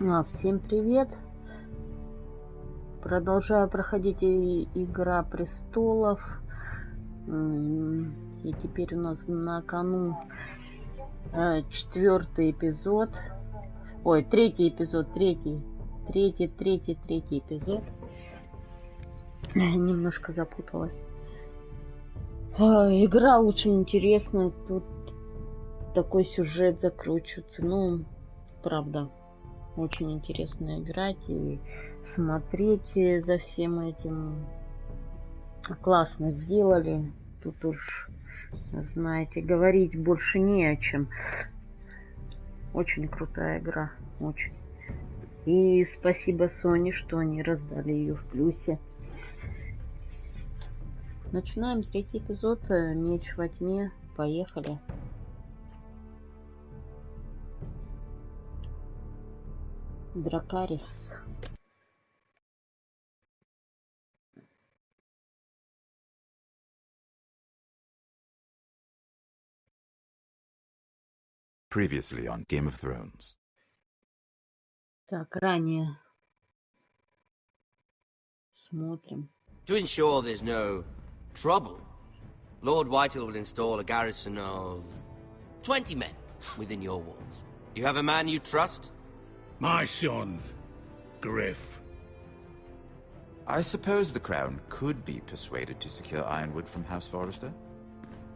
Всем привет! Продолжаю проходить Игра Престолов. И теперь у нас на кону четвертый эпизод. Ой, третий эпизод, третий эпизод. Немножко запуталась. Игра очень интересная. Тут такой сюжет закручивается. Ну, правда, очень интересно играть и смотреть за всем этим. Классно сделали. Тут уж, знаете, говорить больше не о чем. Очень крутая игра. Очень. И спасибо Sony, что они раздали ее в плюсе. Начинаем третий эпизод. Меч во тьме. Поехали. Дракарис. Previously on Game of Thrones. Так, ранее. Смотрим. To ensure there's no trouble, Lord Whitehill will install a garrison of 20 men within your walls. You have a man you trust? My son, Griff. I suppose the Crown could be persuaded to secure Ironwood from House Forrester.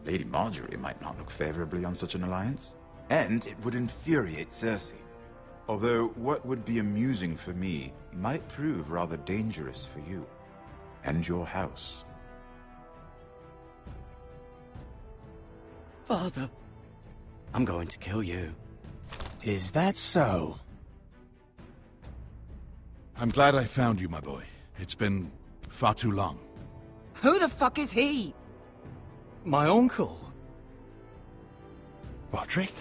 Lady Marjorie might not look favorably on such an alliance. And it would infuriate Cersei. Although what would be amusing for me might prove rather dangerous for you. And your house. Father, I'm going to kill you. Is that so? I'm glad I found you, my boy. It's been far too long. Who the fuck is he? My uncle. Roderick?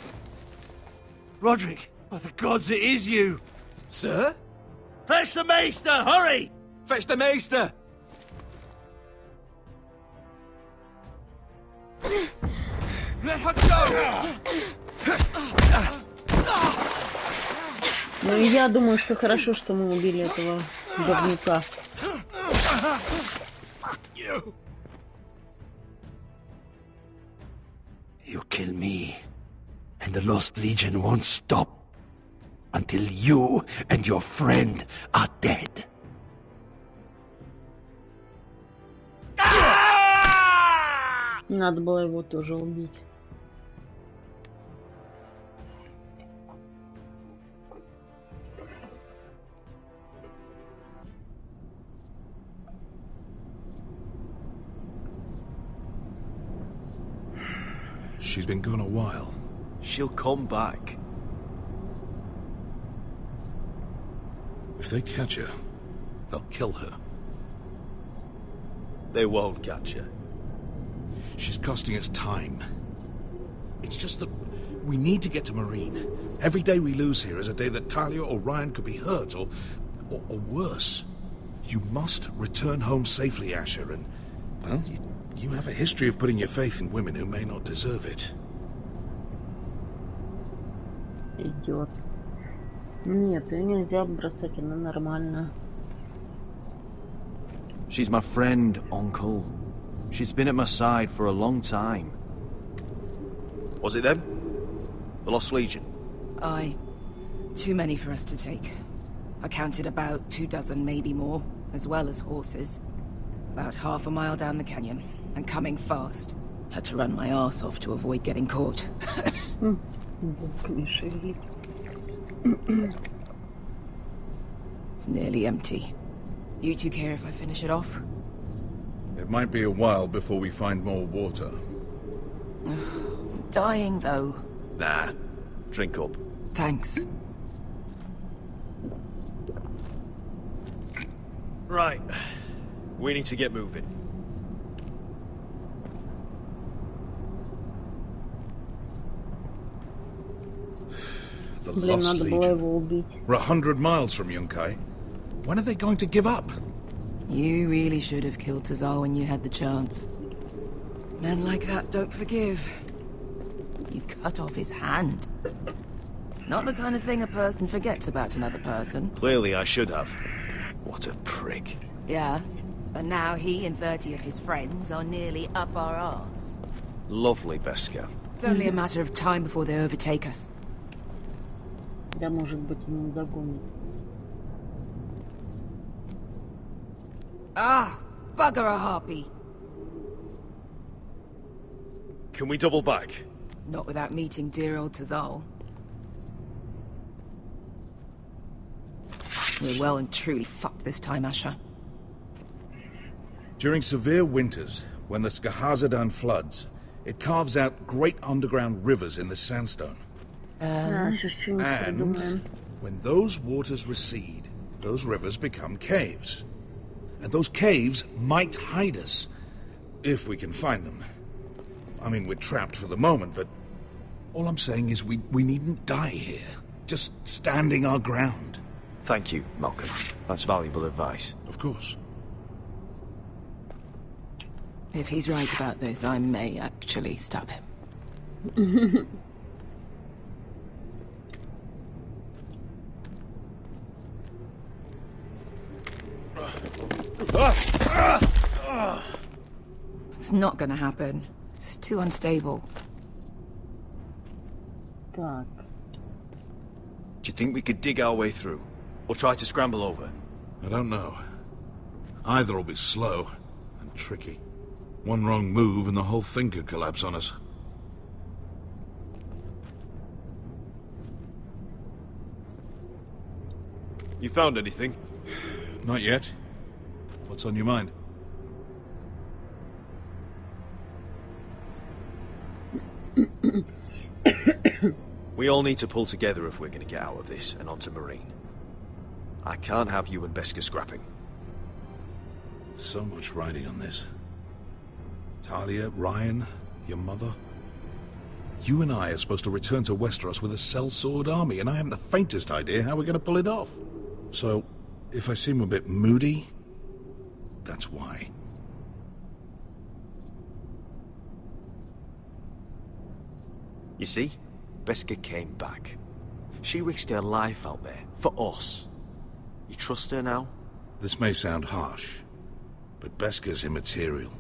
Roderick, by the gods, it is you! Sir? Fetch the Maester, hurry! Fetch the Maester! Let her go! Ну, я думаю, что хорошо, что мы убили этого говнюка. You kill me, and the Lost Legion won't stop until you and your friend are dead. Надо было его тоже убить. She's been gone a while. She'll come back. If they catch her, they'll kill her. They won't catch her. She's costing us time. It's just that we need to get to Marine. Every day we lose here is a day that Talia or Ryan could be hurt, or worse. You must return home safely, Asher, and, well, you have a history of putting your faith in women who may not deserve it. Идет. Нет, ее нельзя бросать, она нормальная. She's my friend, Uncle. She's been at my side for a long time. Was it them? The Lost Legion? Aye. Too many for us to take. I counted about 24, maybe more, as well as horses. About half a mile down the canyon, and coming fast. Had to run my arse off to avoid getting caught. It's nearly empty. You two care if I finish it off? It might be a while before we find more water. I'm dying, though. Nah. Drink up. Thanks. Right. We need to get moving. The Блин, Lost надо было Legion. его убить. We're 100 miles from Yunkai. When are they going to give up? You really should have killed Tazar when you had the chance. Men like that don't forgive. You cut off his hand. Not the kind of thing a person forgets about another person. Clearly I should have. What a prick. Yeah, and now he and 30 of his friends are nearly up our arse. Lovely, Beskar. It's only a matter of time before they overtake us. Да, может быть, и не догонит. Ah, bugger a harpy. Can we double back? Not without meeting dear old Tazal. We're well and truly fucked this time, Asher. During severe winters, when the Skahazadan floods, it carves out great underground rivers in the sandstone. And when those waters recede, those rivers become caves. And those caves might hide us, if we can find them. I mean, we're trapped for the moment, but all I'm saying is we needn't die here. Just standing our ground. Thank you, Malcolm. That's valuable advice. Of course. If he's right about this, I may actually stab him. It's not gonna happen. It's too unstable. Так. Do you think we could dig our way through? Or try to scramble over? I don't know. Either will be slow and tricky. One wrong move and the whole thing could collapse on us. You found anything? Not yet. What's on your mind? We all need to pull together if we're going to get out of this and onto Marine. I can't have you and Beskar scrapping. So much riding on this. Talia, Ryan, your mother. You and I are supposed to return to Westeros with a sellsword army, and I haven't the faintest idea how we're going to pull it off. So, if I seem a bit moody, that's why. You see? Beskar came back. She risked her life out there, for us. You trust her now? This may sound harsh, but Beskar's immaterial.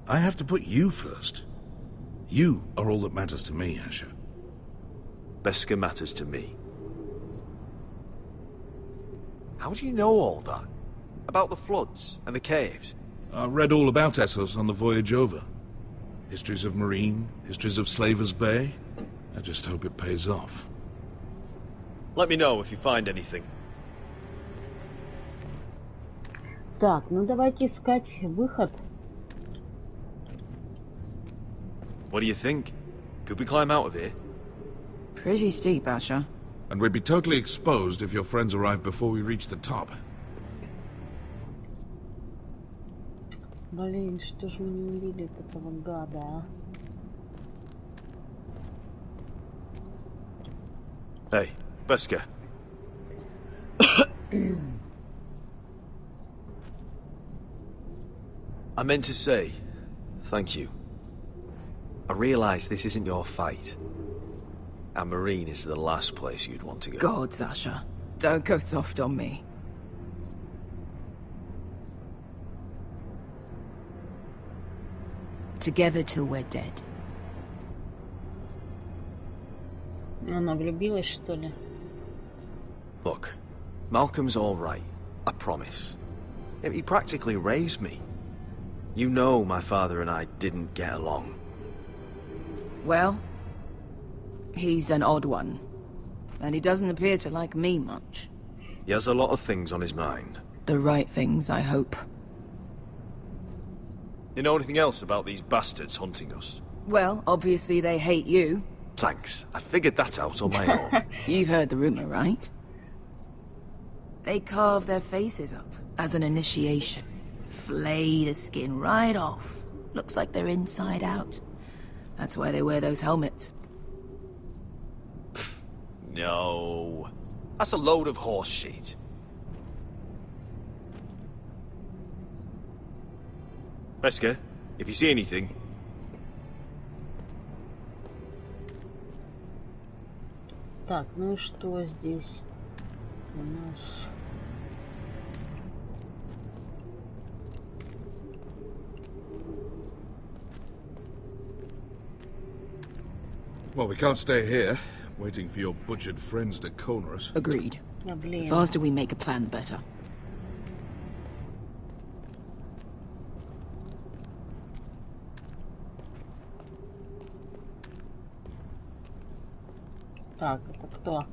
I have to put you first. You are all that matters to me, Asher. Beskar matters to me. How do you know all that? About the floods and the caves? I read all about Essos on the voyage over. Histories of Marine, histories of Slaver's Bay. I just hope it pays off. Let me know if you find anything. Так, ну давайте искать выход. What do you think? Could we climb out of here? Pretty steep, Asher. And we'd be totally exposed if your friends arrive before we reach the top. Блин, что ж мы не убили этого гада, а? Hey, Beskar. I meant to say, thank you. I realise this isn't your fight. And Marine is the last place you'd want to go. God, Asher. Don't go soft on me. Together till we're dead. Она влюбилась, что ли? Look, Malcolm's all right. I promise. He practically raised me. You know my father and I didn't get along. Well, he's an odd one. And he doesn't appear to like me much. He has a lot of things on his mind. The right things, I hope. You know anything else about these bastards hunting us? Well, obviously they hate you. Thanks. I figured that out on my own. You've heard the rumor, right? They carve their faces up as an initiation. Flay the skin right off. Looks like they're inside out. That's why they wear those helmets. No. That's a load of horse shit. Beskar, if you see anything... Так, ну и что здесь у нас? Well, we can't stay here, waiting for your butchered friends to corner us. Agreed. Да, The блин. faster we make a plan, the better. Так, это кто?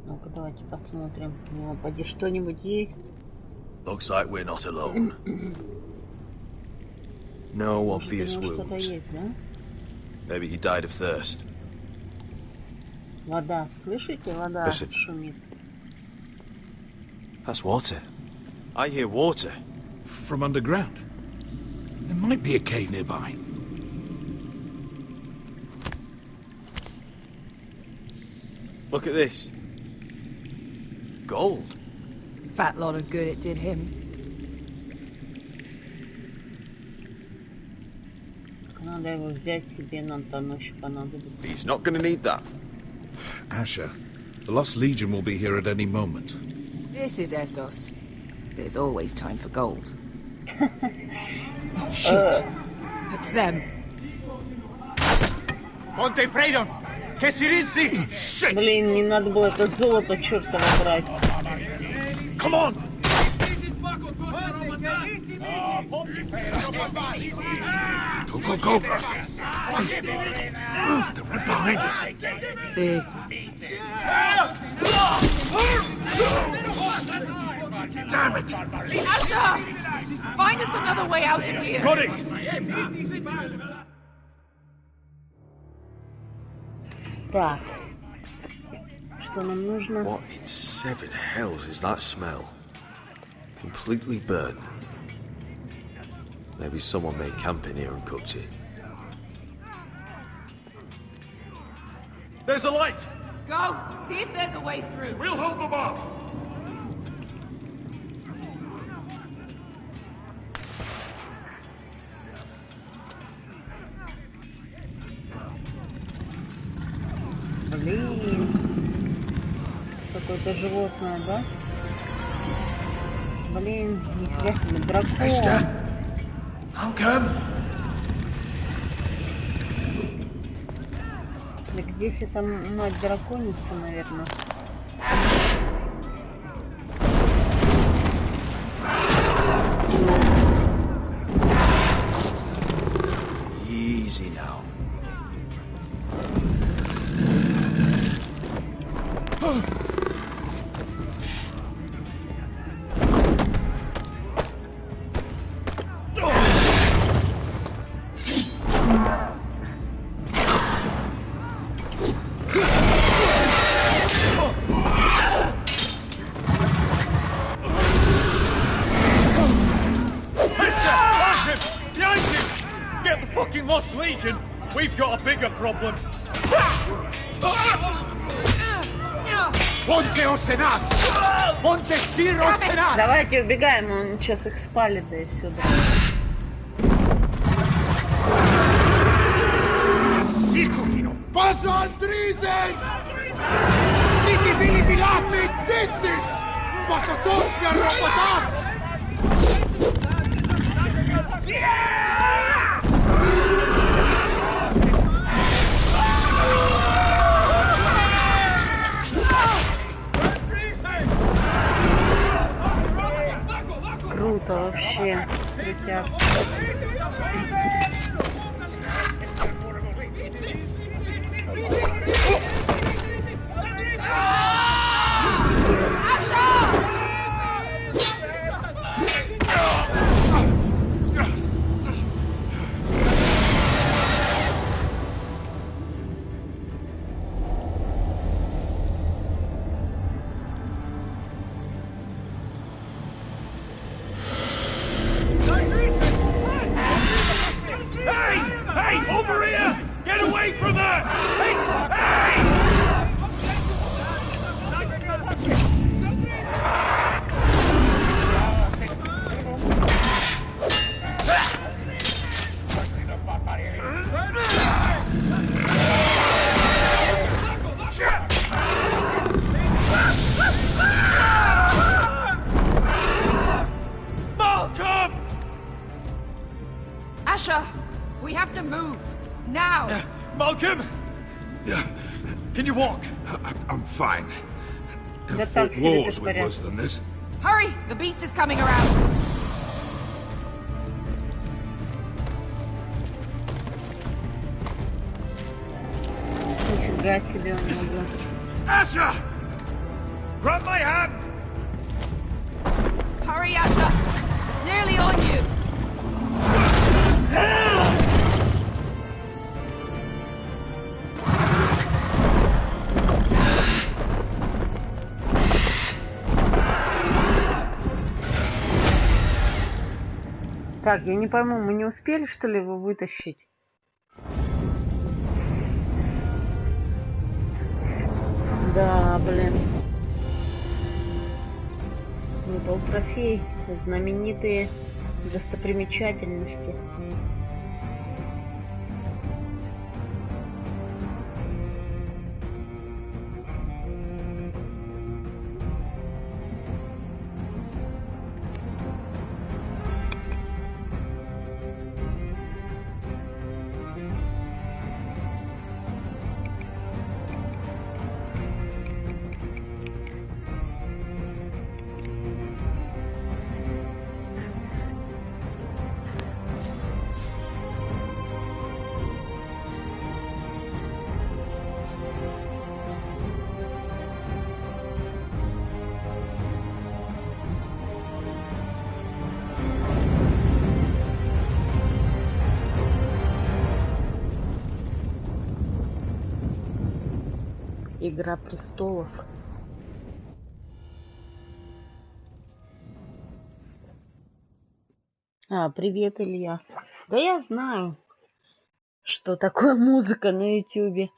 Ну-ка, давайте посмотрим. У него поди что-нибудь есть? Looks like we're not alone. No Может, у obvious него что-то wounds. есть, да? Maybe he died of thirst. Вода. Слышите? Вода Listen. шумит. That's water. I hear water. From underground. There might be a cave nearby. Look at this. Gold. Fat lot of good it did him. Надо его взять себе, нам там еще понадобится. He's not going to need that. Asher, the Lost Legion will be here at any moment. This is Essos. There's always time for gold. Shit. It's them. Ponte Freydon! Che si rinzi! Блин, не надо было это золото чертово брать. Come on! Go, go, go! They're right behind us. This. Damn it! Asher! Find us another way out of here! Got it! Так. Что нам нужно? What in seven hells is that smell? Completely burnt. Maybe someone made camp in here and cooked it. There's a light! Go! See if there's a way through. We'll hold them off! Блин. Какое-то животное, да? Блин, нифига себе, дракон. Malcolm! Так здесь это мать драконица, наверное. Easy now. Lost Legion, we've got a bigger problem. Ponteos en as! Ponte Siros en as! Давайте убегаем, он сейчас их спалит, да и все. Sicurino! Paso al Trises! Siti Bilibilati Dissis! Pakotosnia Robotas! Круто вообще. Крутяк. Hey! Over here! Get away from her! Hey! Hey! Malcolm! Can you walk? I'm fine. Да I've так fought себе wars with worse than this. Hurry! The beast is coming around! Нифига себе у него. Asher! Grab my hand! Hurry, Asher! It's nearly on you! Так, я не пойму, мы не успели, что ли, его вытащить? Да, блин. Выпал трофей. Знаменитые достопримечательности. Игра Престолов. Привет, Илья. Да я знаю, что такое музыка на ютюбе.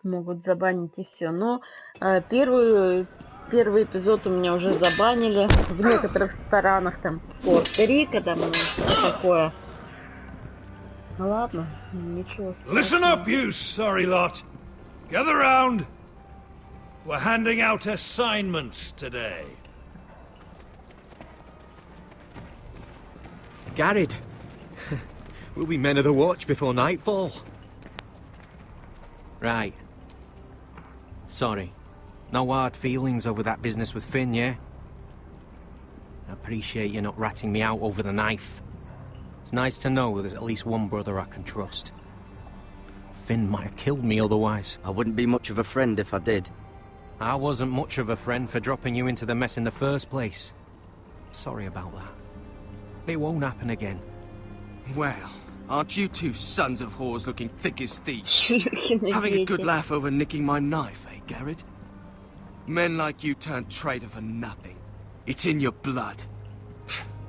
Могут забанить и все. Но первый эпизод у меня уже забанили. В некоторых странах, там, Порто-Рико, там, такое. Ну ладно, ничего страшного. Listen up, you sorry lot. Gather round. We're handing out assignments today. Garrett, we'll be men of the watch before nightfall. Right. Sorry. No hard feelings over that business with Finn, yeah? I appreciate you not ratting me out over the knife. It's nice to know there's at least one brother I can trust. Finn might have killed me otherwise. I wouldn't be much of a friend if I did. I wasn't much of a friend for dropping you into the mess in the first place. Sorry about that. It won't happen again. Well, aren't you two sons of whores looking thick as thieves? Шлюхи Having a good дети. laugh over nicking my knife, eh, Garrett? Men like you turn traitor for nothing. It's in your blood.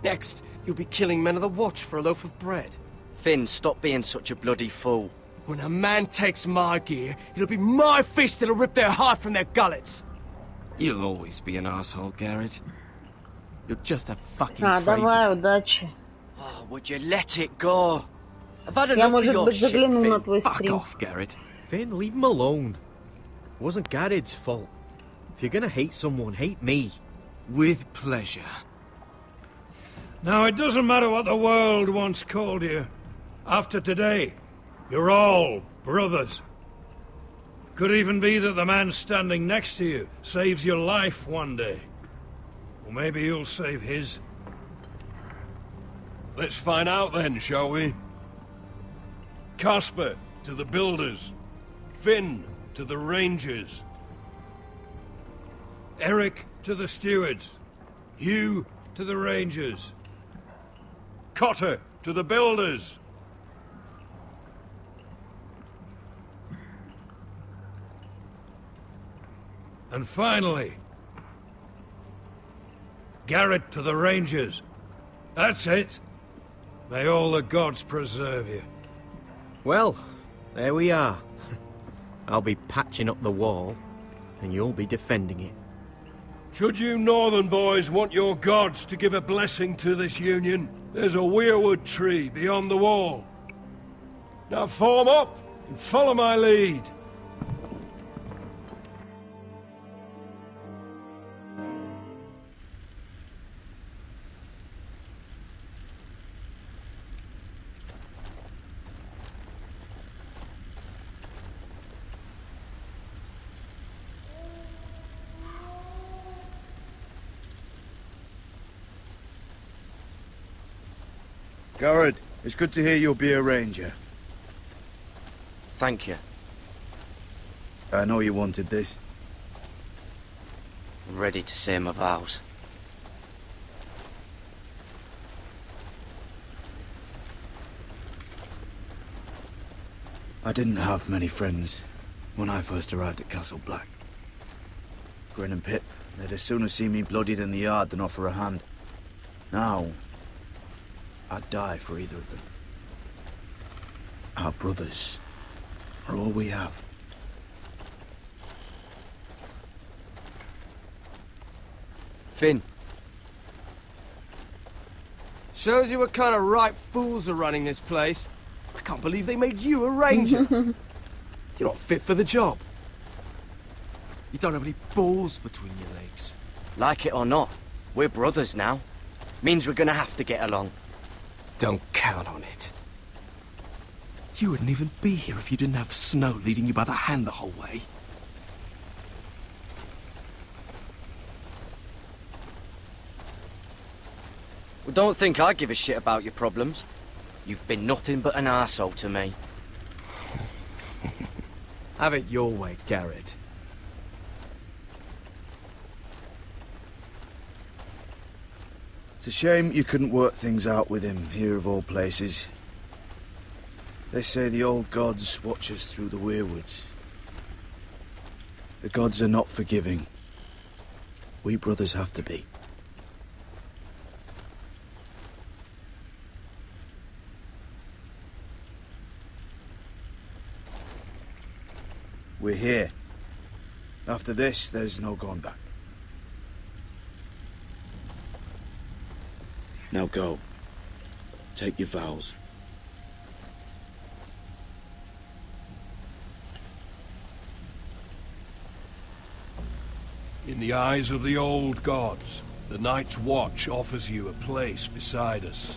Next, you'll be killing men of the watch for a loaf of bread. Finn, stop being such a bloody fool. When a man takes my gear, it'll be my fist that'll rip their heart from their gullets. You'll always be an asshole, Garrett. You're just a fucking Давай, craven. удачи. Oh, would you let it go? I've had Я, enough of может your быть, shit, загляну на Finn. твой Fuck стрим. off, Garrett. Finn, leave him alone. It wasn't Garrett's fault. If you're gonna hate someone, hate me. With pleasure. Now, it doesn't matter what the world once called you. After today, you're all brothers. Could even be that the man standing next to you saves your life one day. Or maybe you'll save his. Let's find out then, shall we? Casper to the builders. Finn to the rangers. Eric to the stewards. Hugh to the rangers. Cotter to the builders. And finally, Garrett to the rangers. That's it. May all the gods preserve you. Well, there we are. I'll be patching up the wall, and you'll be defending it. Should you northern boys want your gods to give a blessing to this union, there's a weirwood tree beyond the wall. Now form up and follow my lead. Garrett, it's good to hear you'll be a ranger. Thank you. I know you wanted this. I'm ready to say my vows. I didn't have many friends when I first arrived at Castle Black. Grin and Pip, they'd as soon see me bloodied in the yard than offer a hand. Now, I'd die for either of them. Our brothers are all we have. Finn. Shows you what kind of ripe fools are running this place. I can't believe they made you a ranger. You're not fit for the job. You don't have any balls between your legs. Like it or not, we're brothers now. Means we're gonna have to get along. Don't count on it. You wouldn't even be here if you didn't have Snow leading you by the hand the whole way. Well, don't think I give a shit about your problems. You've been nothing but an arsehole to me. Have it your way, Garrett. It's a shame you couldn't work things out with him here of all places. They say the old gods watch us through the weirwoods. The gods are not forgiving. We brothers have to be. We're here. After this, there's no going back. Now go. Take your vows. In the eyes of the old gods, the Night's Watch offers you a place beside us.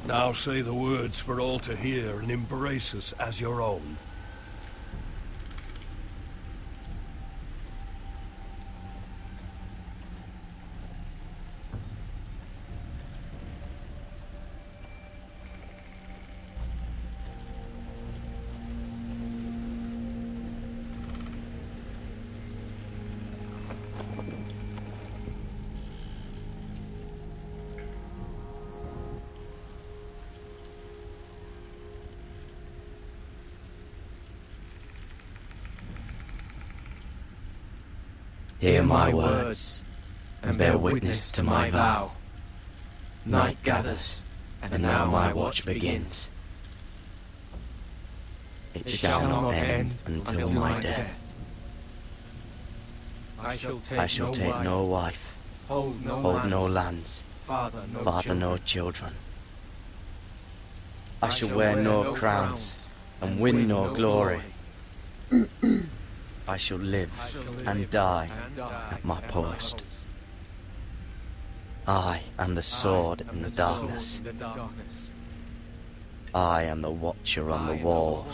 Now say the words for all to hear and embrace us as your own. Hear my words, and bear witness to my vow. Night gathers, and now my watch begins. It shall not end until my death. I shall take no wife, hold no lands, father no children. I shall wear no crowns, and win no glory. I shall live and die at my post. I am the sword in the darkness. I am the watcher on the wall.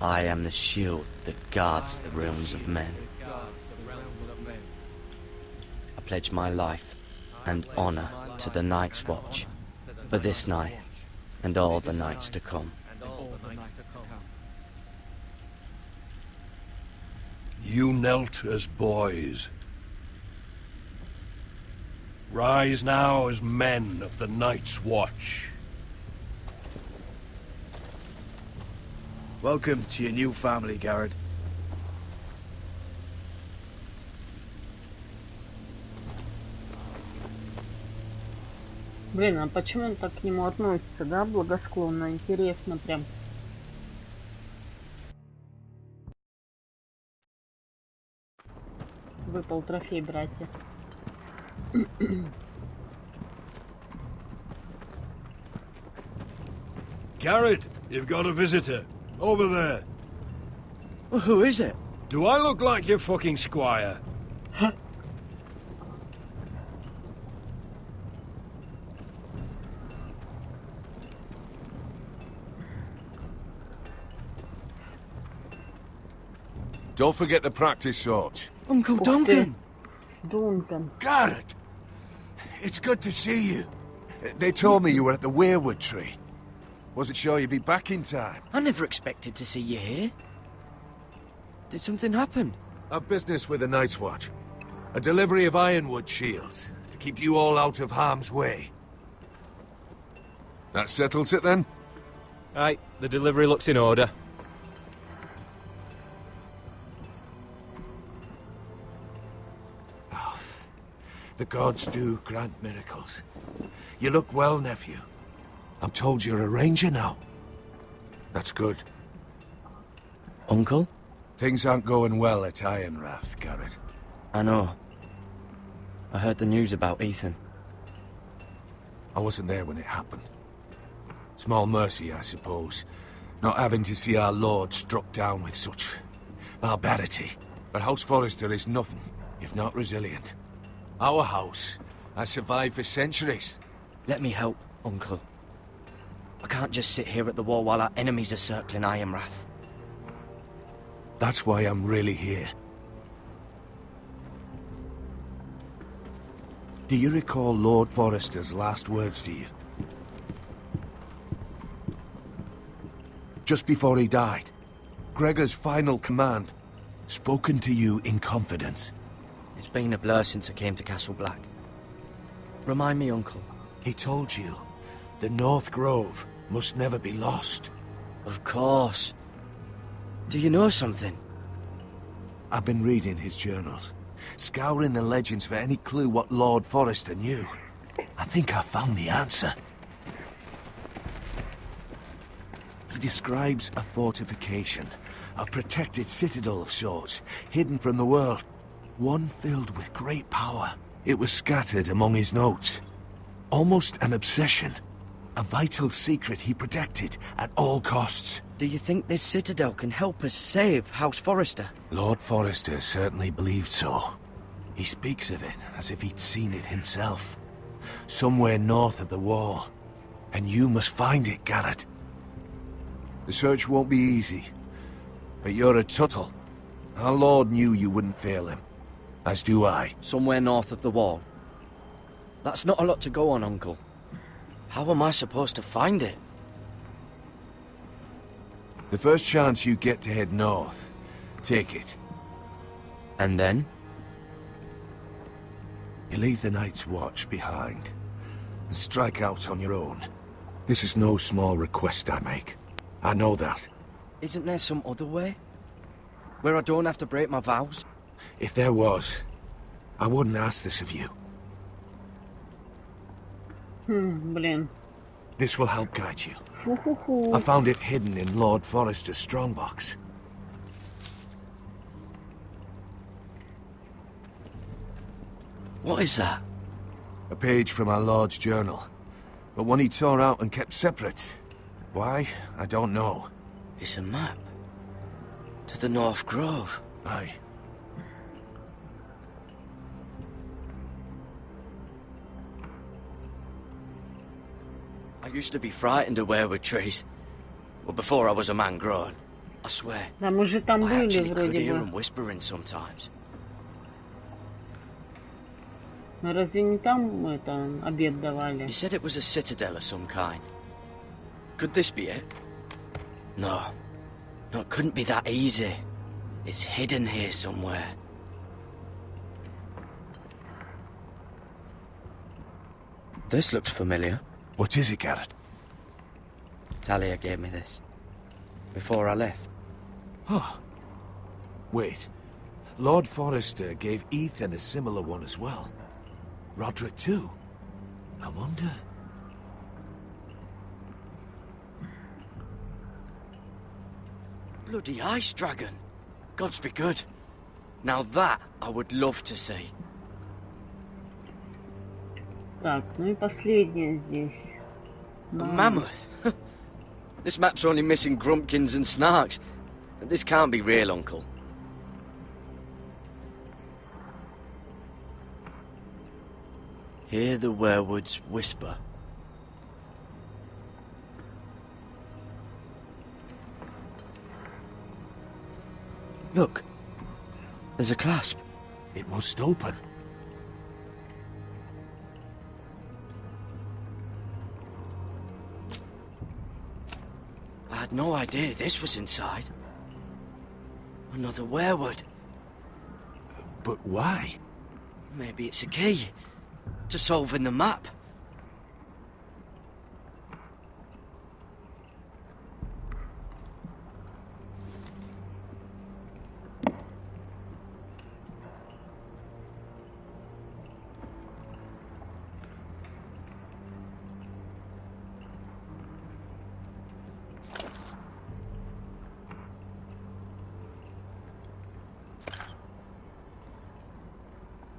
I am the shield that guards the realms of men. I pledge my life and honor to the Night's Watch for this night and all the nights to come. You knelt as boys. Rise now as men of the Night's Watch. Welcome to your new family, Garrett. Блин, а почему он так к нему относится, да, благосклонно? Интересно прям. Выпал трофей, братья. Garrett, you've got a visitor. Over there. Well, who is it? Do I look like your fucking squire? Don't forget to practice swords. Uncle Duncan! Duncan. Garrett! It's good to see you. They told me you were at the Weirwood tree. Wasn't sure you'd be back in time. I never expected to see you here. Did something happen? A business with the Night's Watch. A delivery of ironwood shields, to keep you all out of harm's way. That settles it then? Aye, the delivery looks in order. Oh, the gods do grant miracles. You look well, nephew. I'm told you're a ranger now. That's good. Uncle? Things aren't going well at Ironrath, Garrett. I know. I heard the news about Ethan. I wasn't there when it happened. Small mercy, I suppose, not having to see our lord struck down with such barbarity. But House Forrester is nothing, if not resilient. Our house has survived for centuries. Let me help, Uncle. I can't just sit here at the wall while our enemies are circling Ironrath. That's why I'm really here. Do you recall Lord Forrester's last words to you? Just before he died, Gregor's final command, spoken to you in confidence. It's been a blur since I came to Castle Black. Remind me, Uncle. He told you the North Grove must never be lost. Of course. Do you know something? I've been reading his journals, scouring the legends for any clue what Lord Forrester knew. I think I found the answer. He describes a fortification, a protected citadel of sorts, hidden from the world. One filled with great power. It was scattered among his notes. Almost an obsession. A vital secret he protected at all costs. Do you think this citadel can help us save House Forrester? Lord Forrester certainly believed so. He speaks of it as if he'd seen it himself. Somewhere north of the wall. And you must find it, Garrett. The search won't be easy. But you're a Tuttle. Our Lord knew you wouldn't fail him. As do I. Somewhere north of the wall. That's not a lot to go on, Uncle. How am I supposed to find it? The first chance you get to head north, take it. And then? You leave the Night's Watch behind, and strike out on your own. This is no small request I make. I know that. Isn't there some other way? Where I don't have to break my vows? If there was, I wouldn't ask this of you. Блин. This will help guide you. I found it hidden in Lord Forrester's strongbox. What is that? A page from our Lord's journal. But one he tore out and kept separate. Why? I don't know. It's a map. To the North Grove. Aye. I used to be frightened of weirwood trees. Well, before I was a man grown. I swear. Да, мы же там I были actually could вроде hear бы. them whispering sometimes. Мы разве не там это обед давали? You said it was a citadel of some kind. Could this be it? No. No, it couldn't be that easy. It's hidden here somewhere. This looks familiar. What is it, Garrett? Talia gave me this. Before I left. Oh. Wait. Lord Forrester gave Ethan a similar one as well. Roderick too. I wonder... Bloody ice dragon. Gods be good. Now that I would love to see. Так, ну и последнее здесь. A mammoth. This map's only missing grumpkins and snarks. This can't be real, Uncle. Hear the werewoods whisper. Look. There's a clasp. It must open. had no idea this was inside. Another werewood. But why? Maybe it's a key to solving the map.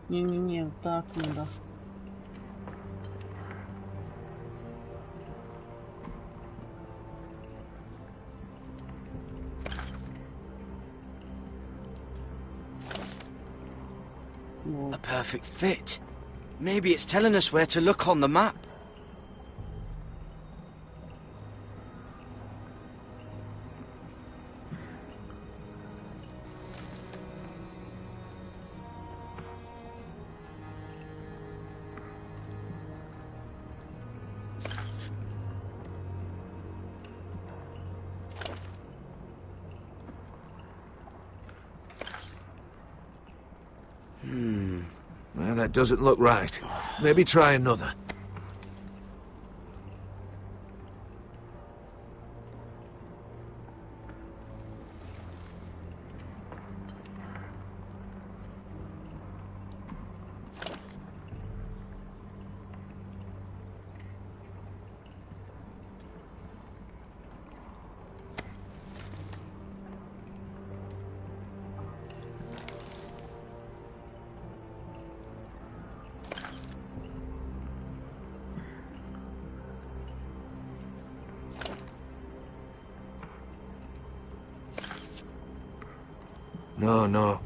Не-не-не, вот так надо. A perfect fit. Maybe it's telling us where to look on the map. Well, that doesn't look right. Maybe try another. No.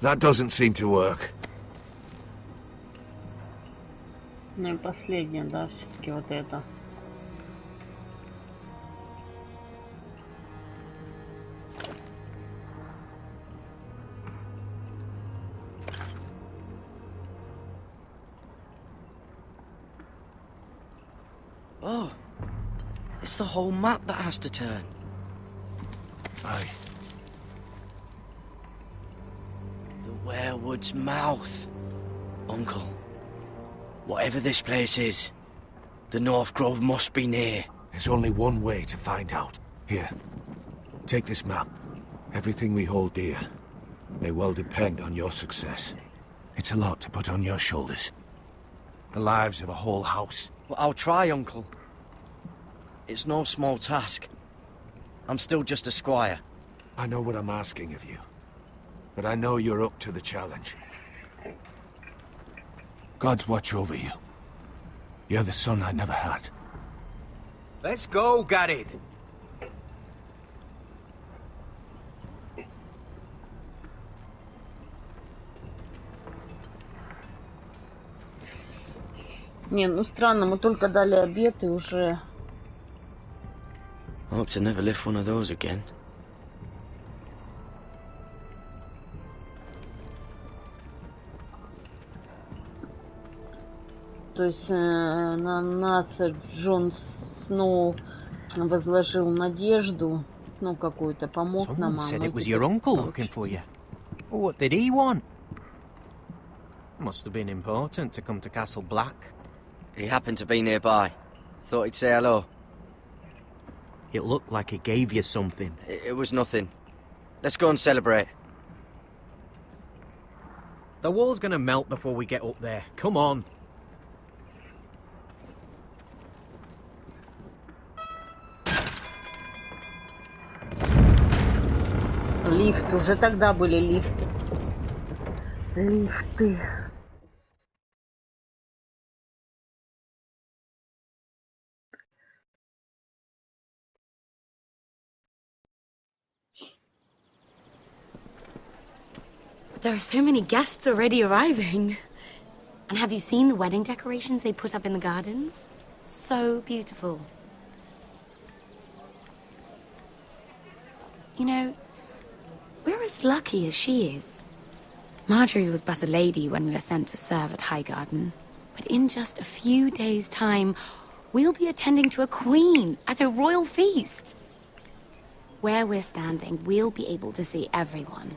That doesn't seem to work. Ну и последнее, да, все-таки вот это. Oh, it's the whole map that has to turn. Aye. The werewood's mouth. Uncle, whatever this place is, the North Grove must be near. There's only one way to find out. Here, take this map. Everything we hold dear may well depend on your success. It's a lot to put on your shoulders. The lives of a whole house. Well, I'll try, Uncle. It's no small task. I'm still just a squire. I know what I'm asking of you, but I know you're up to the challenge. God's watch over you. You're the son I never had. Let's go, Garrett. Не, ну странно, мы только дали обед и уже... I hope to never lift one of those again. То есть на нас Джон Сноу возложил надежду, ну какую-то, помог нам. Someone said it was your uncle looking for you. What did he want? Must have been important to come to Castle Black. He happened to be nearby. Thought he'd say hello. It looked like he gave you something. It was nothing. Let's go and celebrate. The wall's gonna melt before we get up there. Come on. Лифт, уже тогда были лифты. Лифты. There are so many guests already arriving. And have you seen the wedding decorations they put up in the gardens? So beautiful. You know, we're as lucky as she is. Marjorie was but a lady when we were sent to serve at Highgarden. But in just a few days' time, we'll be attending to a queen at a royal feast. where we're standing, we'll be able to see everyone.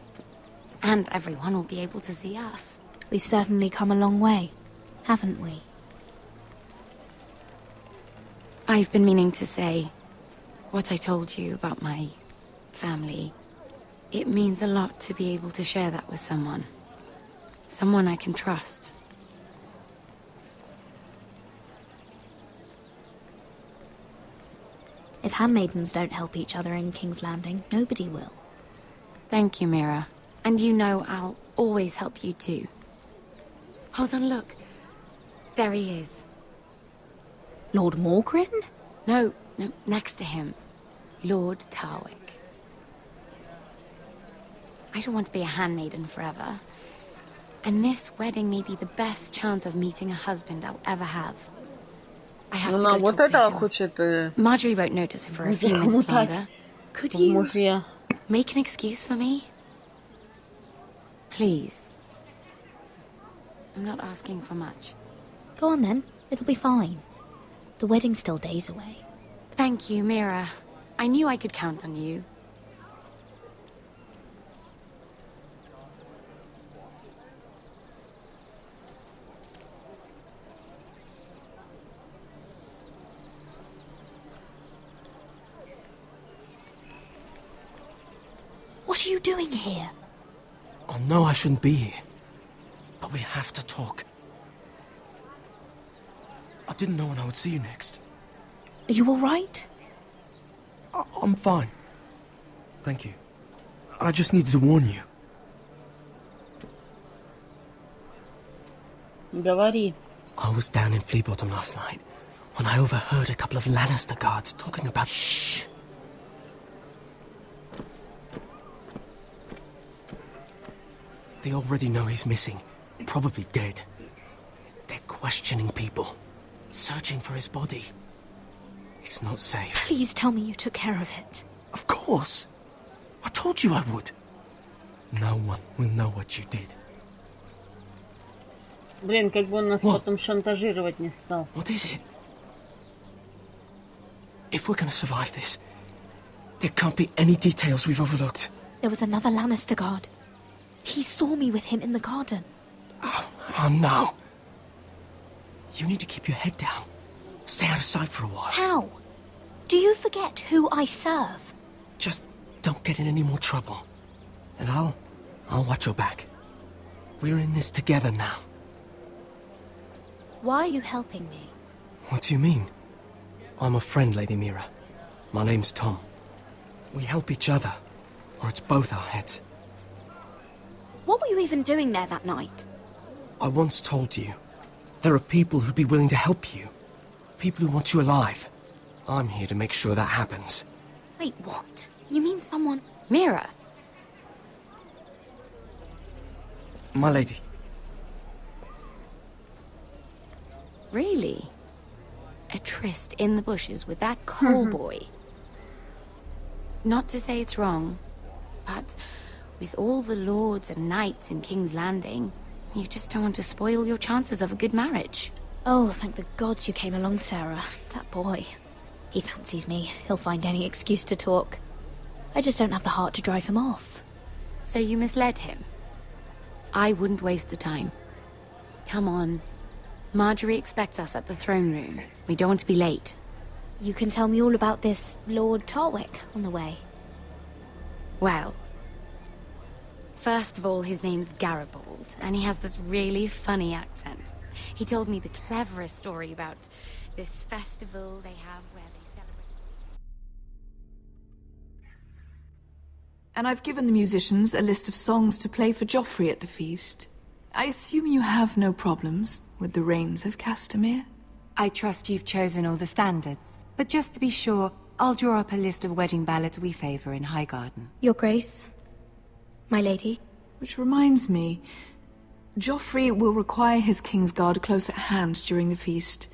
And everyone will be able to see us. We've certainly come a long way, haven't we? I've been meaning to say what I told you about my family. It means a lot to be able to share that with someone. Someone I can trust. If handmaidens don't help each other in King's Landing, nobody will. Thank you, Mira. And you know I'll always help you too. Hold on, look. There he is. Lord Morgrin? No, next to him. Lord Tarwick. I don't want to be a handmaiden forever. And this wedding may be the best chance of meeting a husband I'll ever have. I have to go talk to him. Marjorie won't notice it for a few minutes longer. Could you make an excuse for me? Please. I'm not asking for much. Go on then. It'll be fine. The wedding's still days away. Thank you, Mira. I knew I could count on you. What are you doing here? I know I shouldn't be here, but we have to talk. I didn't know when I would see you next. Are you all right? I'm fine. Thank you. I just needed to warn you. Говори. I was down in Fleabottom last night when I overheard a couple of Lannister guards talking about... Shh! They already know he's missing, probably dead. They're questioning people, searching for his body. It's not safe. Please tell me you took care of it. Of course. I told you I would. No one will know what you did. Блин, как бы он нас потом шантажировать не стал. What is it? If we're gonna survive this, there can't be any details we've overlooked. There was another Lannister guard. He saw me with him in the garden. Oh no. You need to keep your head down. Stay out of sight for a while. How? Do you forget who I serve? Just don't get in any more trouble. And I'll watch your back. We're in this together now. Why are you helping me? What do you mean? I'm a friend, Lady Mira. My name's Tom. We help each other, or it's both our heads. What were you even doing there that night? I once told you, there are people who'd be willing to help you. People who want you alive. I'm here to make sure that happens. Wait, what? You mean someone... Mira! My lady. Really? A tryst in the bushes with that call boy? Not to say it's wrong, but with all the lords and knights in King's Landing, you just don't want to spoil your chances of a good marriage. Oh, thank the gods you came along, Sarah. That boy. He fancies me. He'll find any excuse to talk. I just don't have the heart to drive him off. So you misled him? I wouldn't waste the time. Come on. Marjorie expects us at the throne room. We don't want to be late. You can tell me all about this Lord Tarwick on the way. Well, first of all, his name's Garibald, and he has this really funny accent. He told me the cleverest story about this festival they have where they celebrate... And I've given the musicians a list of songs to play for Joffrey at the feast. I assume you have no problems with the Rains of Castamere? I trust you've chosen all the standards, but just to be sure, I'll draw up a list of wedding ballads we favor in Highgarden. Your Grace, my lady. Which reminds me, Joffrey will require his Kingsguard close at hand during the feast.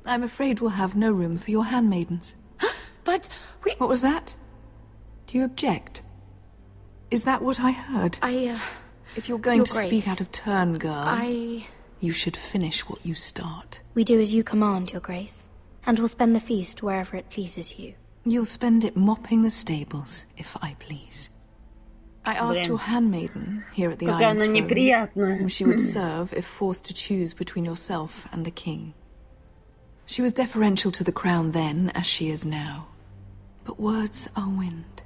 I'm afraid we'll have no room for your handmaidens. But we... What was that? Do you object? Is that what I heard? If you're going to speak out of turn, girl, you should finish what you start. We do as you command, Your Grace, and we'll spend the feast wherever it pleases you. You'll spend it mopping the stables, if I please. I asked your handmaiden here at the Iron Throne whom she would serve if forced to choose between yourself and the king. She was deferential to the crown then, as she is now. But words are wind.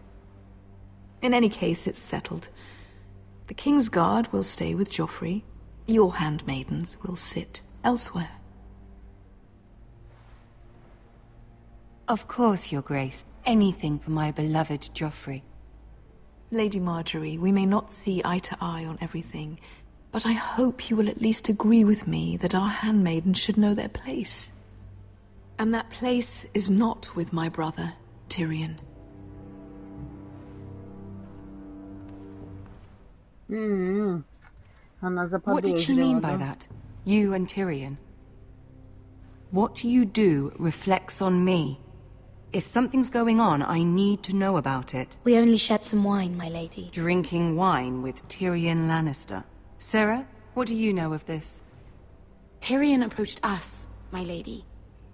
In any case, it's settled. The king's guard will stay with Joffrey. Your handmaidens will sit elsewhere. Of course, Your Grace. Anything for my beloved Joffrey. Lady Marjorie, we may not see eye to eye on everything, but I hope you will at least agree with me that our handmaidens should know their place. And that place is not with my brother, Tyrion. What did she mean by that? You and Tyrion? What you do reflects on me. If something's going on, I need to know about it. We only shed some wine, my lady. Drinking wine with Tyrion Lannister. Sarah, what do you know of this? Tyrion approached us, my lady.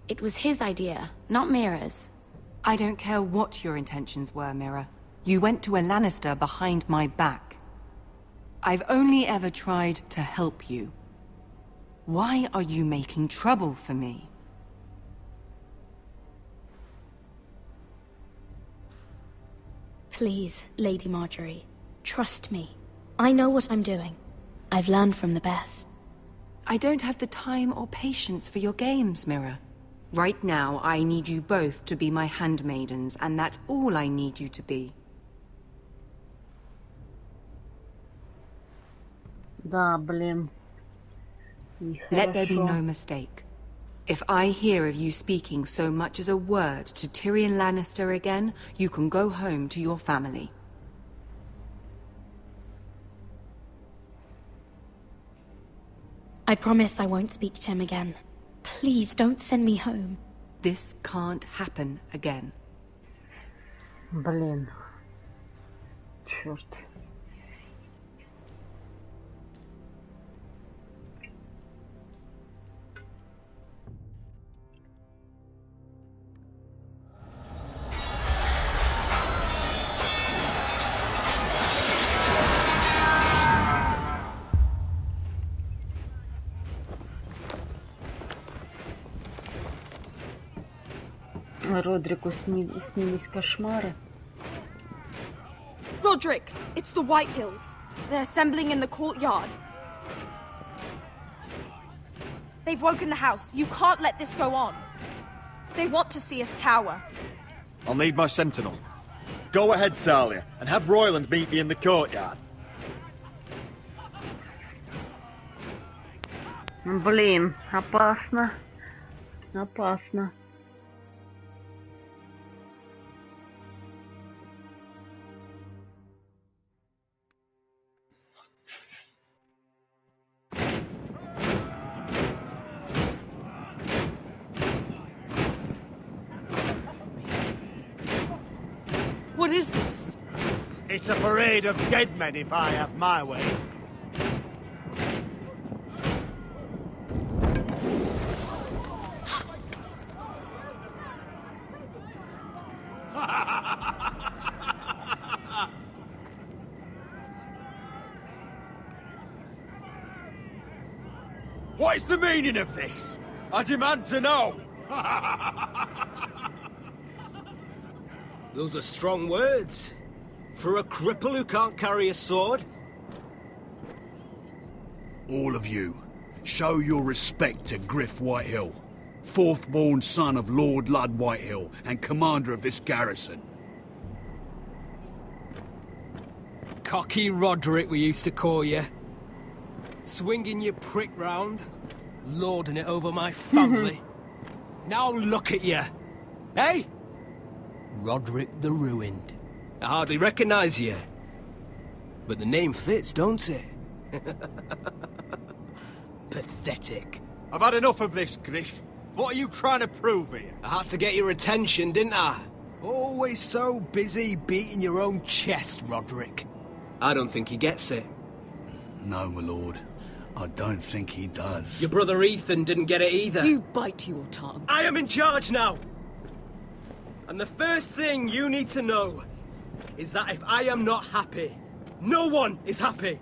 It was his idea, not Mira's. I don't care what your intentions were, Mira. You went to a Lannister behind my back. I've only ever tried to help you. Why are you making trouble for me? Please, Lady Marjorie, trust me. I know what I'm doing. I've learned from the best. I don't have the time or patience for your games, Mira. Right now, I need you both to be my handmaidens, and that's all I need you to be. Да, блин. Let there be no mistake. If I hear of you speaking so much as a word to Tyrion Lannister again, you can go home to your family. I promise I won't speak to him again. Please don't send me home. This can't happen again. Блин. Черт. Родрику снились кошмары. Roderick, it's the White Hills. They're assembling in the courtyard. They've woken the house. You can't let this go on. They want to see us cower. I'll need my sentinel. Go ahead, Talia, and have Royland meet me in the courtyard. Блин, опасно. Опасно. What is this? It's a parade of dead men, if I have my way. What is the meaning of this? I demand to know! Those are strong words. For a cripple who can't carry a sword? All of you, show your respect to Griff Whitehill, fourth-born son of Lord Ludd Whitehill and commander of this garrison. Cocky Roderick, we used to call you. Swinging your prick round, lording it over my family. Now look at you. Hey? Roderick the Ruined. I hardly recognise you. But the name fits, don't it? Pathetic. I've had enough of this, Griff. What are you trying to prove here? I had to get your attention, didn't I? Always so busy beating your own chest, Roderick. I don't think he gets it. No, my lord. I don't think he does. Your brother Ethan didn't get it either. You bite your tongue. I am in charge now! And the first thing you need to know is that if I am not happy, no one is happy.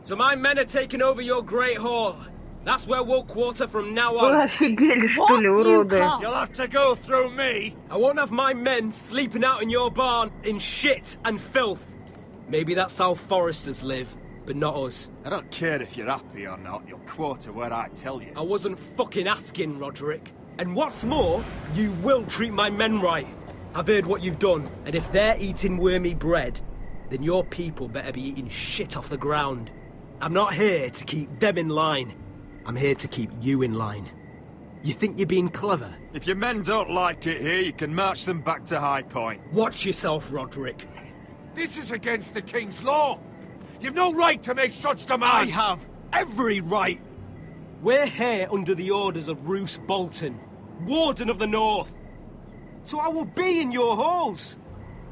So my men are taking over your Great Hall. That's where we'll quarter from now on. What? You can't. You'll have to go through me. I won't have my men sleeping out in your barn in shit and filth. Maybe that's how Foresters live, but not us. I don't care if you're happy or not. You'll quarter where I tell you. I wasn't fucking asking, Roderick. And what's more, you will treat my men right. I've heard what you've done, and if they're eating wormy bread, then your people better be eating shit off the ground. I'm not here to keep them in line. I'm here to keep you in line. You think you're being clever? If your men don't like it here, you can march them back to High Point. Watch yourself, Roderick. This is against the King's law. You've no right to make such demands. I have every right. We're here under the orders of Roose Bolton, Warden of the North. So I will be in your halls.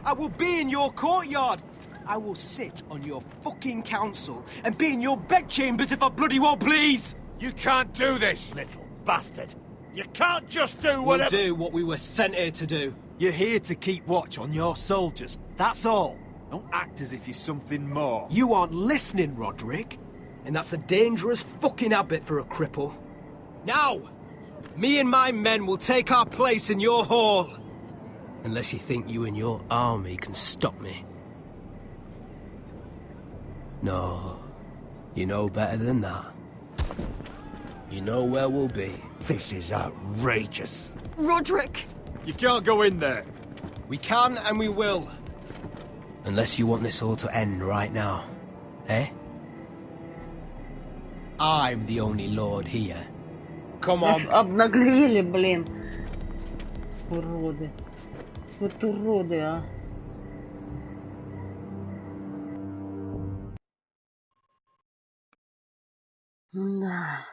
I will be in your courtyard. I will sit on your fucking council and be in your bedchambers if I bloody well please. You can't do this, Little bastard. You can't just do whatever... We'll do what we were sent here to do. You're here to keep watch on your soldiers. That's all. Don't act as if you're something more. You aren't listening, Roderick. And that's a dangerous fucking habit for a cripple. Now, me and my men will take our place in your hall. Unless you think you and your army can stop me. No, you know better than that. You know where we'll be. This is outrageous. Roderick! You can't go in there. We can and we will. Unless you want this all to end right now. Eh? I'm the only lord here. Come on. Обнаглели, блин. Уроды. Вот уроды, а. Да.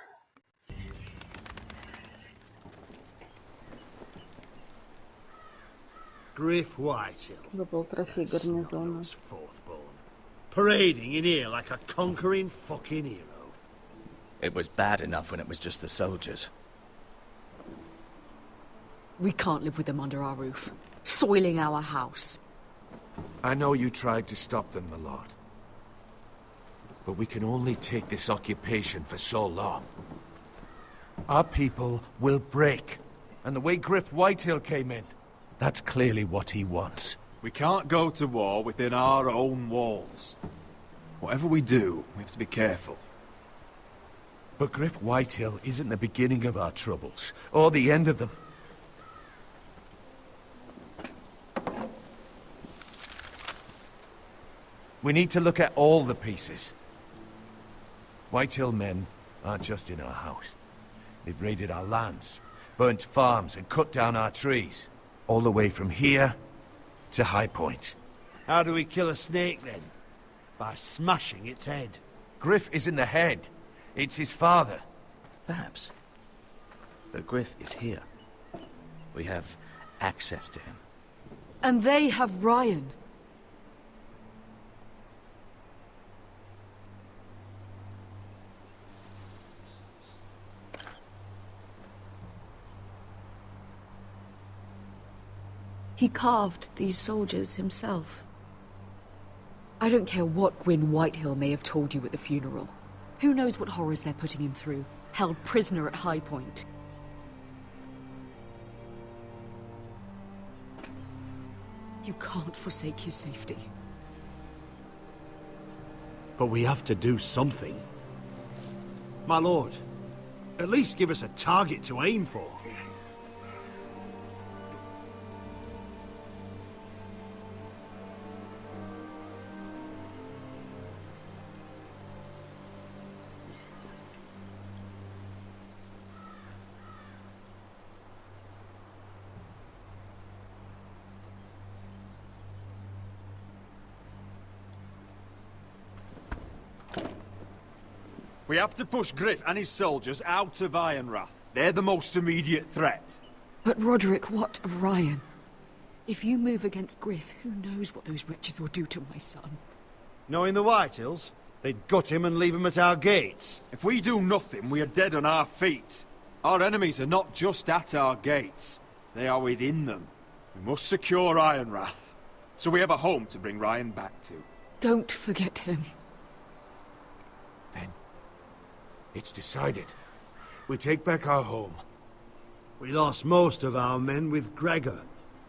Griff Whitehill. Забыл трофей гарнизона. Parading in here like a conquering fucking hero. It was bad enough when it was just the soldiers. We can't live with them under our roof, soiling our house. I know you tried to stop them, my lord. But we can only take this occupation for so long. Our people will break. And the way Griff Whitehill came in, that's clearly what he wants. We can't go to war within our own walls. Whatever we do, we have to be careful. But Griff Whitehill isn't the beginning of our troubles, or the end of them. We need to look at all the pieces. Whitehill men aren't just in our house. They've raided our lands, burnt farms and cut down our trees. All the way from here to High Point. How do we kill a snake, then? By smashing its head. Griff isn't the head. It's his father. Perhaps. But Griff is here. We have access to him. And they have Ryan. He carved these soldiers himself. I don't care what Gwyn Whitehill may have told you at the funeral. Who knows what horrors they're putting him through, held prisoner at High Point. You can't forsake his safety. But we have to do something. My lord, at least give us a target to aim for. We have to push Griff and his soldiers out of Ironrath. They're the most immediate threat. But Roderick, what of Ryan? If you move against Griff, who knows what those wretches will do to my son? Knowing the Whitehills, they'd gut him and leave him at our gates. If we do nothing, we are dead on our feet. Our enemies are not just at our gates. They are within them. We must secure Ironrath, so we have a home to bring Ryan back to. Don't forget him. Then, it's decided. We take back our home. We lost most of our men with Gregor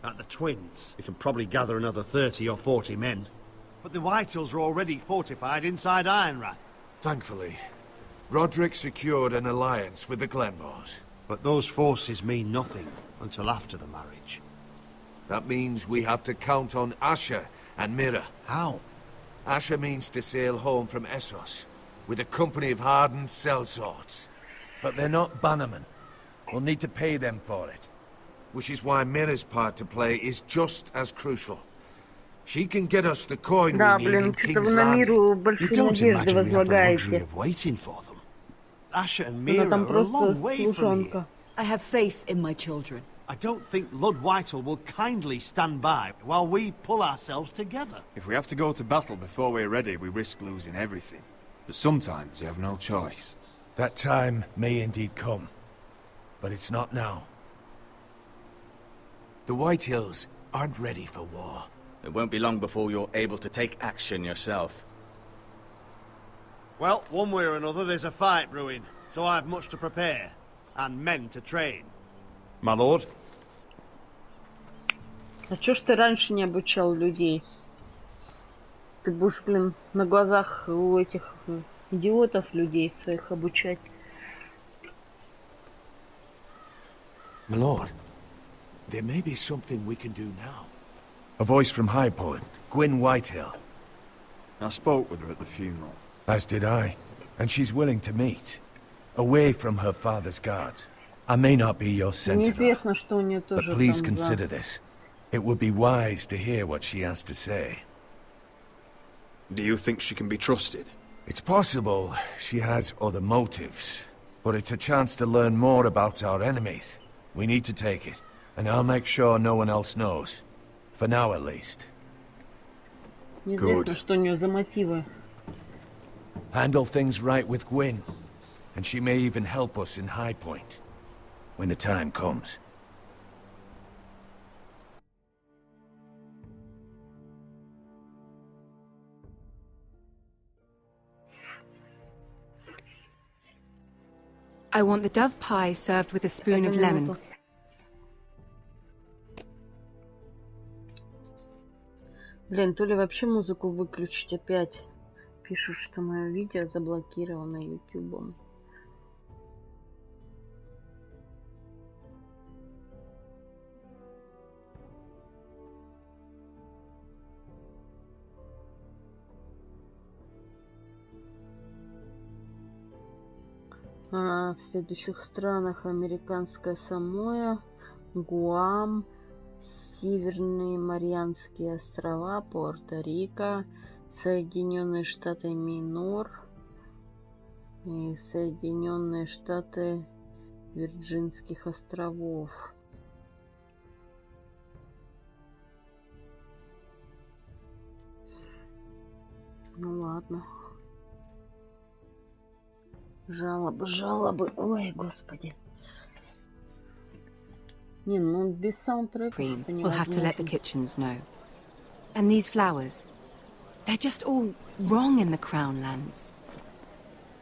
at the Twins. We can probably gather another 30 or 40 men. But the Whitehills are already fortified inside Ironrath. Thankfully, Roderick secured an alliance with the Glenmores. But those forces mean nothing until after the marriage. That means we have to count on Asher and Mira. How? Asher means to sail home from Essos with a company of hardened sellswords. But they're not bannermen. We'll need to pay them for it. Which is why Mira's part to play is just as crucial. She can get us the coin we need in King's Landing. You don't imagine we have the luxury of waiting for them. Asher and Mira are a long way from here. I have faith in my children. I don't think Lord Whitehall will kindly stand by while we pull ourselves together. If we have to go to battle before we're ready, we risk losing everything. But sometimes you have no choice. That time may indeed come, but it's not now. The Whitehills aren't ready for war. It won't be long before you're able to take action yourself. Well, one way or another, there's a fight brewing, so I've much to prepare, and men to train. My lord? А чё ж ты раньше не обучал людей? Ты будешь, блин, на глазах у этих идиотов людей своих обучать. My lord, there may be something we can do now. A voice from High Point, Gwyn Whitehill. I spoke with her at the funeral. As did I, and she's willing to meet, away from her father's guards. I may not be your sentinel, but please consider this. It would be wise to hear what she has to say. Do you think she can be trusted? It's possible she has other motives, but it's a chance to learn more about our enemies. We need to take it, and I'll make sure no one else knows. For now, at least. Неизвестно, что у нее за мотивы. Handle things right with Gwyn, and she may even help us in High Point. When the time comes. I want the dove pie served with a spoon of lemon. Блин, то ли вообще музыку выключить опять. Пишут, что мое видео заблокировано ютубом. В следующих странах американская Самоа, Гуам, Северные Марианские острова, Пуэрто-Рико, Соединенные Штаты Минор и Соединенные Штаты Вирджинских островов. Ну ладно. Жалобы, жалобы. Ой, господи. Не, ну без саундтрека это невозможно. We'll have to let the kitchens know. And these flowers, they're just all wrong in the Crown lands.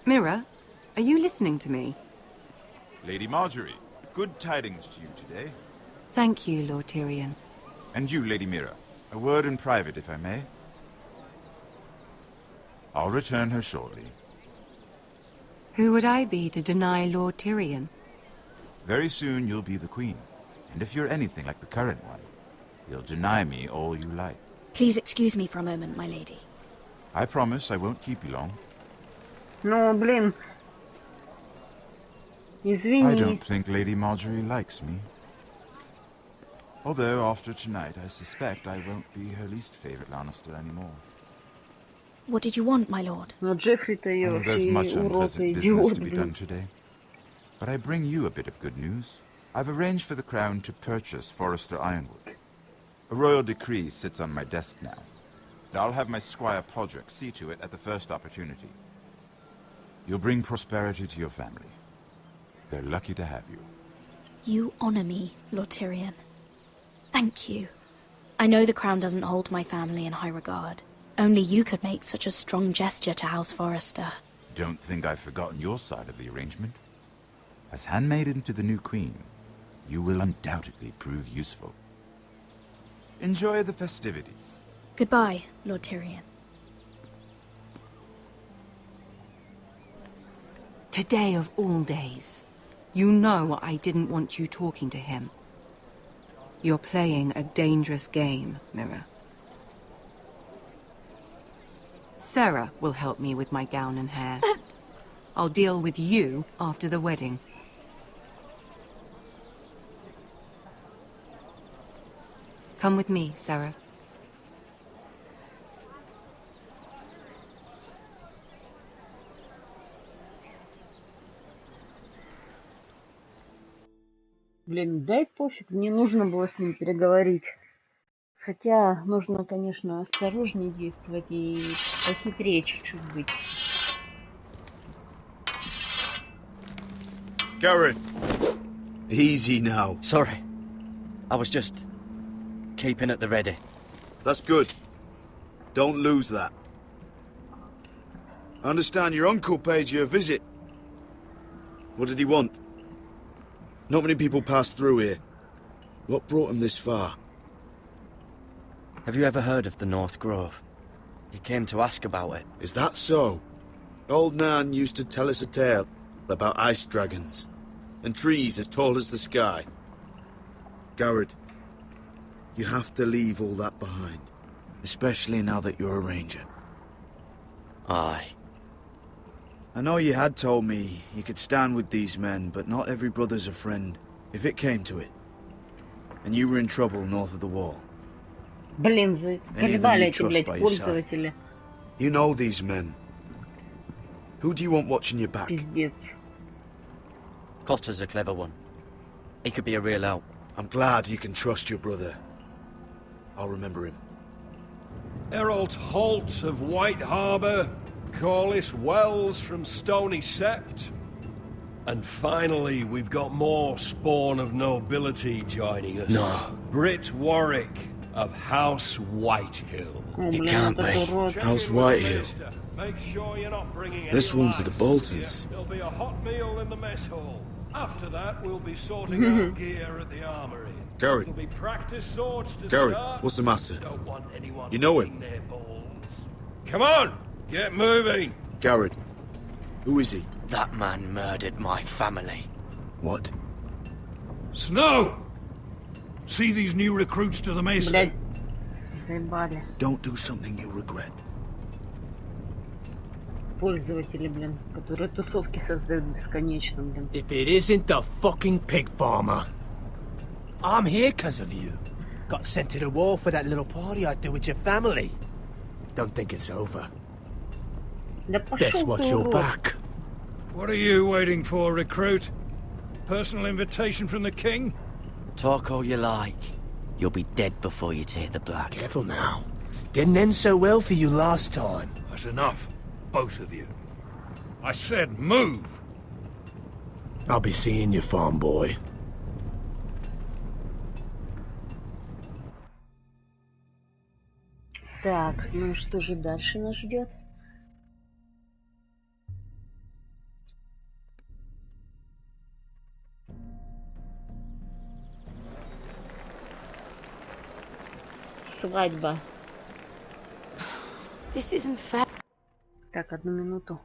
Mira, are you listening to me? Lady Marjorie, good tidings to you today. Thank you, Lord Tyrion. And you, Lady Mira. A word in private, if I may. I'll return her shortly. Who would I be to deny Lord Tyrion? Very soon you'll be the queen. And if you're anything like the current one, you'll deny me all you like. Please excuse me for a moment, my lady. I promise I won't keep you long. Ну, блин. Извини. I don't think Lady Marjorie likes me. Although, after tonight, I suspect I won't be her least favorite Lannister anymore. What did you want, my lord? There's much unpleasant business to be done today. But I bring you a bit of good news. I've arranged for the Crown to purchase Forrester Ironwood. A royal decree sits on my desk now. And I'll have my squire Podrick see to it at the first opportunity. You'll bring prosperity to your family. They're lucky to have you. You honor me, Lord Tyrion. Thank you. I know the crown doesn't hold my family in high regard. Only you could make such a strong gesture to House Forrester. Don't think I've forgotten your side of the arrangement. As handmaiden to the new queen, you will undoubtedly prove useful. Enjoy the festivities. Goodbye, Lord Tyrion. Today of all days. You know I didn't want you talking to him. You're playing a dangerous game, Mira. Sarah will help me with my gown and hair. I'll deal with you after the wedding. Come with me, Sarah. Блин, дай пофиг, мне нужно было с ним переговорить. Хотя нужно, конечно, осторожнее действовать и похитрее чуть-чуть быть. Garrett, easy now. Sorry. I was just keeping at the ready. That's good. Don't lose that. I understand your uncle paid you a visit. What did he want? Not many people pass through here. What brought him this far? Have you ever heard of the North Grove? He came to ask about it. Is that so? Old Nan used to tell us a tale about ice dragons and trees as tall as the sky. Garrett, you have to leave all that behind. Especially now that you're a ranger. Aye. I know you had told me you could stand with these men, but not every brother's a friend, if it came to it. And you were in trouble north of the wall. Блин, заколебали эти, блядь, пользователи. You know these men. Who do you want watching your back? Пиздец. Cotter's a clever one. He could be a real help. I'm glad you can trust your brother. I'll remember him. Errol Holt of White Harbour, Corliss Wells from Stony Sept. And finally, we've got more spawn of nobility joining us. No. Britt Warwick of House Whitehill. It can't be. House Whitehill. Make sure you're not bringing This any one for the Boltons. There'll be a hot meal in the mess hall. After that, we'll be sorting out gear at the armory. Garrett. There'll be practice swords to Garrett, start. what's the matter? Don't want anyone You know him? their balls. Come on, get moving. Garrett. Who is he? That man murdered my family. What? Snow! See these new recruits to the Mesa? Блядь, заебали. Don't do something you'll regret. Пользователи, блин, которые тусовки создают бесконечно, блин. If it isn't the fucking pig farmer. I'm here 'cause of you. Got sent to the war for that little party I do with your family. Don't think it's over. Да Guess пошел what, ты, you're урод. back. What are you waiting for, recruit? Personal invitation from the king? Talk all you like. You'll be dead before you take the black. Careful now. Didn't end so well for you last time. That's enough, both of you. I said move! I'll be seeing you, farm boy. Так, ну что же дальше нас ждет? Свадьба. This isn't fair. Так, одну минуту.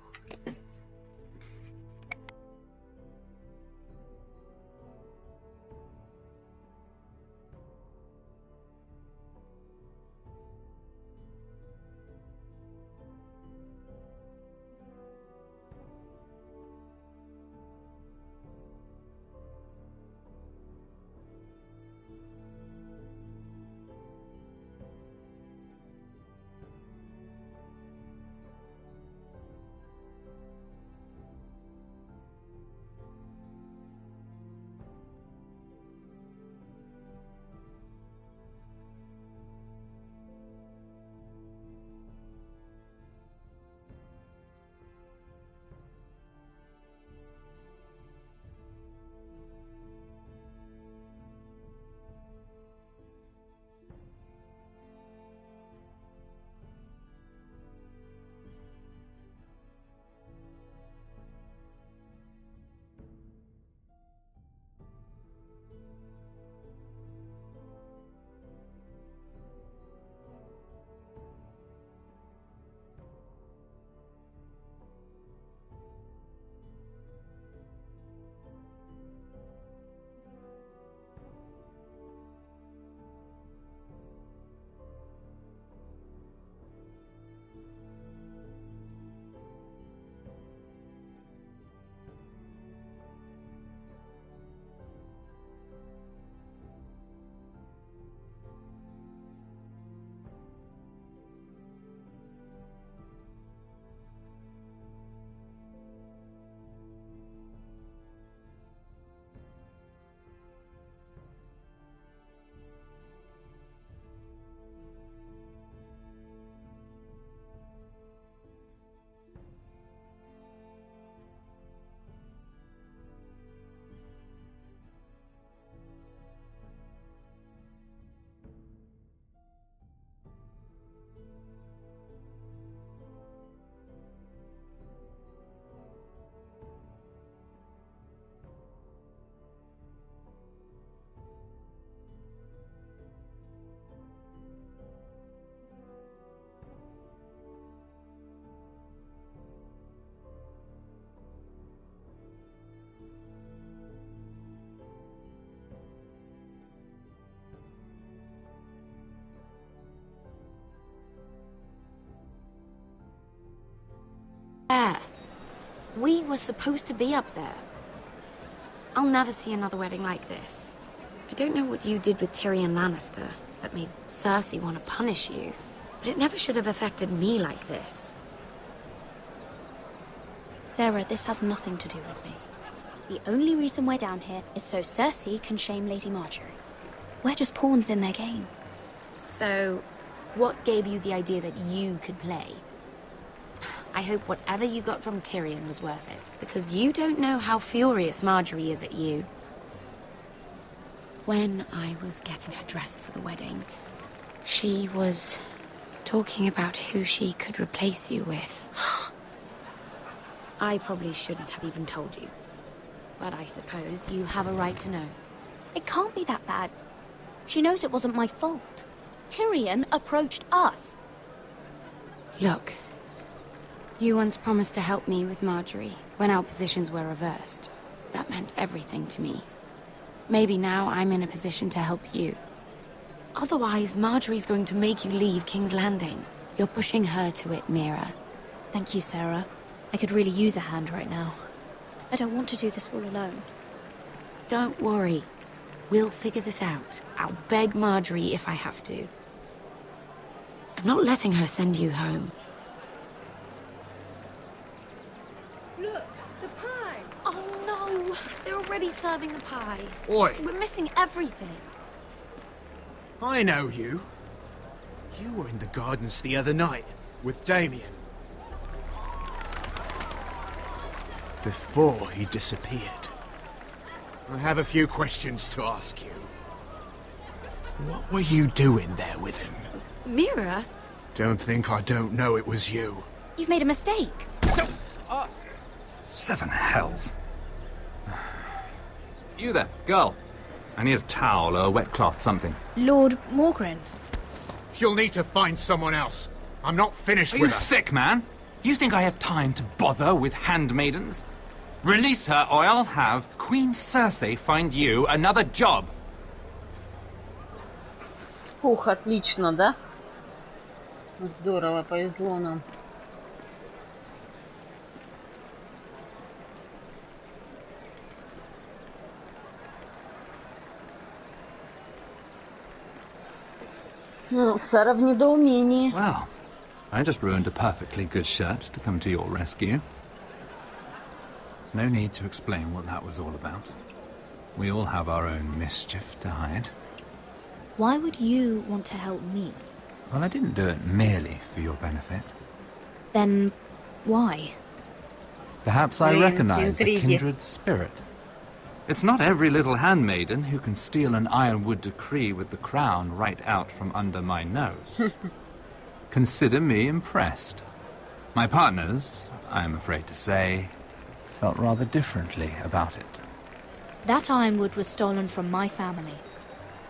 We were supposed to be up there. I'll never see another wedding like this. I don't know what you did with Tyrion Lannister that made Cersei want to punish you, but it never should have affected me like this. Sarah, this has nothing to do with me. The only reason we're down here is so Cersei can shame Lady Marjorie. We're just pawns in their game. So, what gave you the idea that you could play? I hope whatever you got from Tyrion was worth it, because you don't know how furious Marjorie is at you. When I was getting her dressed for the wedding, she was talking about who she could replace you with. I probably shouldn't have even told you, but I suppose you have a right to know. It can't be that bad. She knows it wasn't my fault. Tyrion approached us. Look, you once promised to help me with Marjorie when our positions were reversed. That meant everything to me. Maybe now I'm in a position to help you. Otherwise, Marjorie's going to make you leave King's Landing. You're pushing her to it, Mira. Thank you, Sarah. I could really use a hand right now. I don't want to do this all alone. Don't worry. We'll figure this out. I'll beg Marjorie if I have to. I'm not letting her send you home. Look, the pie! Oh no! They're already serving the pie. Oi! We're missing everything. I know you. You were in the gardens the other night with Damien. Before he disappeared. I have a few questions to ask you. What were you doing there with him? Mira? Don't think I don't know it was you. You've made a mistake. Seven hells. You there, girl. I need a towel or a wet cloth, something. Lord Morgren. You'll need to find someone else. I'm not finished with her. Are you sick, man? You think I have time to bother with handmaidens? Release her, or I'll have Queen Cersei find you another job. Ух, отлично, да? Здорово, повезло нам. Ну, Сара в недоумении. Well, I just ruined a perfectly good shirt to come to your rescue. No need to explain what that was all about. We all have our own mischief to hide. Why would you want to help me? Well, I didn't do it merely for your benefit. Then, why? Perhaps I recognize a kindred spirit. It's not every little handmaiden who can steal an ironwood decree with the crown right out from under my nose. Consider me impressed. My partners, I am afraid to say, felt rather differently about it. That ironwood was stolen from my family.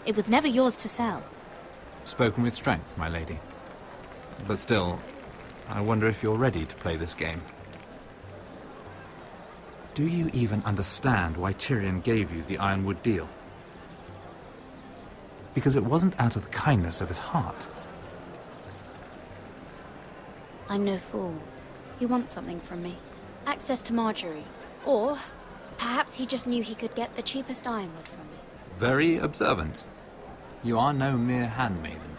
It was never yours to sell. Spoken with strength, my lady. But still, I wonder if you're ready to play this game. Do you even understand why Tyrion gave you the ironwood deal? Because it wasn't out of the kindness of his heart. I'm no fool. He wants something from me. Access to Marjorie. Or perhaps he just knew he could get the cheapest ironwood from me. Very observant. You are no mere handmaiden.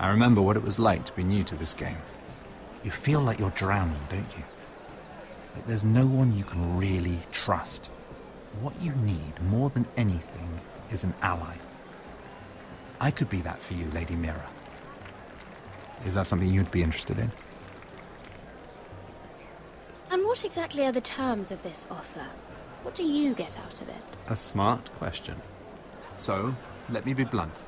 I remember what it was like to be new to this game. You feel like you're drowning, don't you? Like there's no one you can really trust. What you need, more than anything, is an ally. I could be that for you, Lady Mira. Is that something you'd be interested in? And what exactly are the terms of this offer? What do you get out of it? A smart question. So, let me be blunt.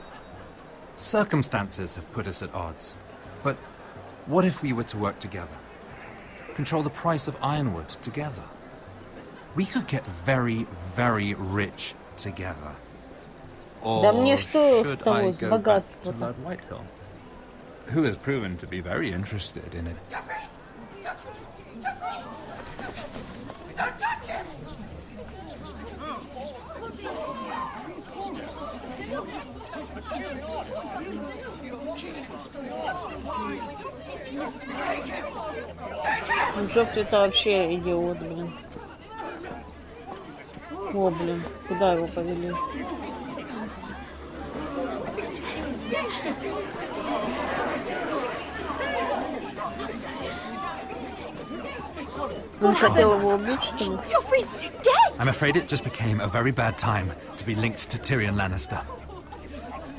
Circumstances have put us at odds. But what if we were to work together? Control the price of ironwood together? We could get very, very rich together. Or should I go back to Lord Whitehill, who has proven to be very interested in it? Джоффри это вообще идиот, блин. О, блин, куда его повели? Он хотел его убить, что ли? I'm afraid it just became a very bad time to be linked to Tyrion Lannister.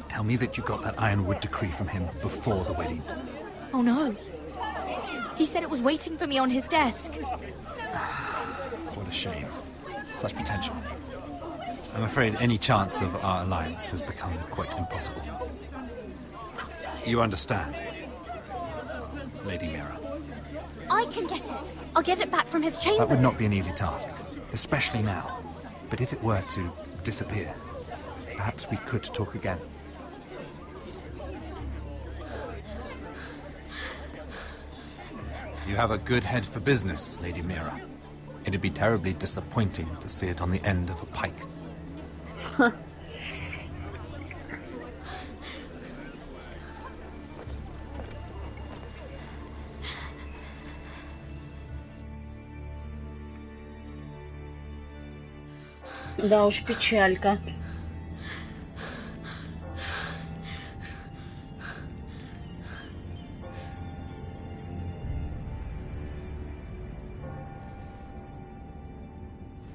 Tell me that you got that Ironwood decree from him before the wedding. Oh no. He said it was waiting for me on his desk. What a shame. Such potential. I'm afraid any chance of our alliance has become quite impossible. You understand, Lady Mira? I can get it. I'll get it back from his chambers. That would not be an easy task, especially now. But if it were to disappear, perhaps we could talk again. You have a good head for business, Lady Mira. It'd be terribly disappointing to see it on the end of a pike. Да уж, печалька.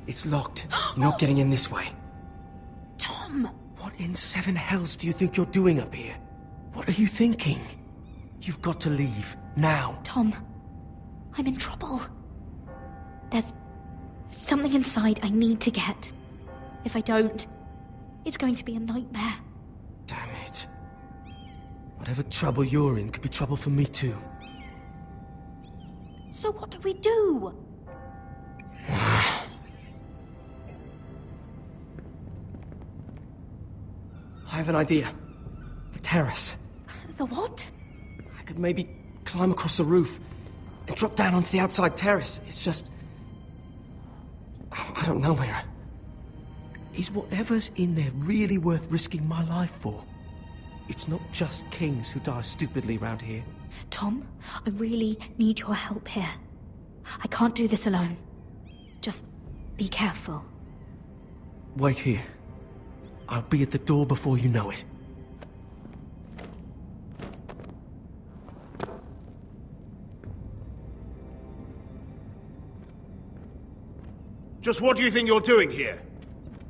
It's locked. You're not getting in this way. Tom! What in seven hells do you think you're doing up here? What are you thinking? You've got to leave, now. Tom, I'm in trouble. There's something inside I need to get. If I don't, it's going to be a nightmare. Damn it. Whatever trouble you're in could be trouble for me too. So what do we do? I have an idea. The terrace. The what? I could maybe climb across the roof and drop down onto the outside terrace. It's just... I don't know, Mira. Is whatever's in there really worth risking my life for? It's not just kings who die stupidly around here. Tom, I really need your help here. I can't do this alone. Just be careful. Wait here. I'll be at the door before you know it. Just what do you think you're doing here?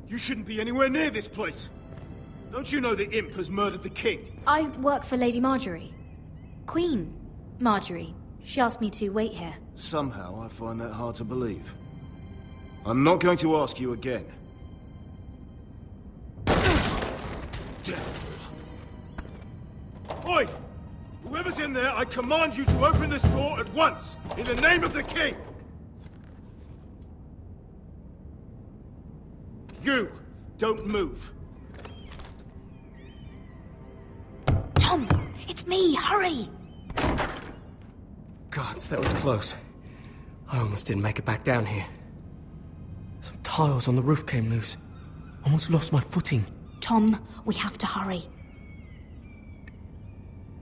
You shouldn't be anywhere near this place. Don't you know the imp has murdered the king? I work for Lady Marjorie. Queen Marjorie. She asked me to wait here. Somehow I find that hard to believe. I'm not going to ask you again. Oi! Whoever's in there, I command you to open this door at once! In the name of the king! You! Don't move! Tom! It's me! Hurry! Gods, that was close. I almost didn't make it back down here. Some tiles on the roof came loose. Almost lost my footing. Tom, we have to hurry.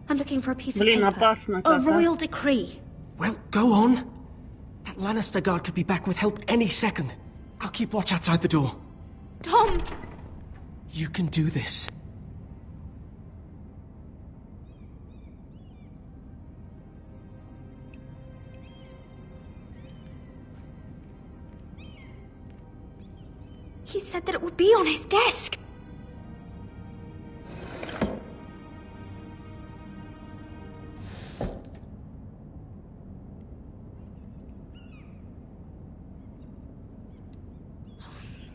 I'm looking for a piece of paper. A royal decree. Well, go on. That Lannister guard could be back with help any second. I'll keep watch outside the door. Tom! You can do this. He said that it would be on his desk.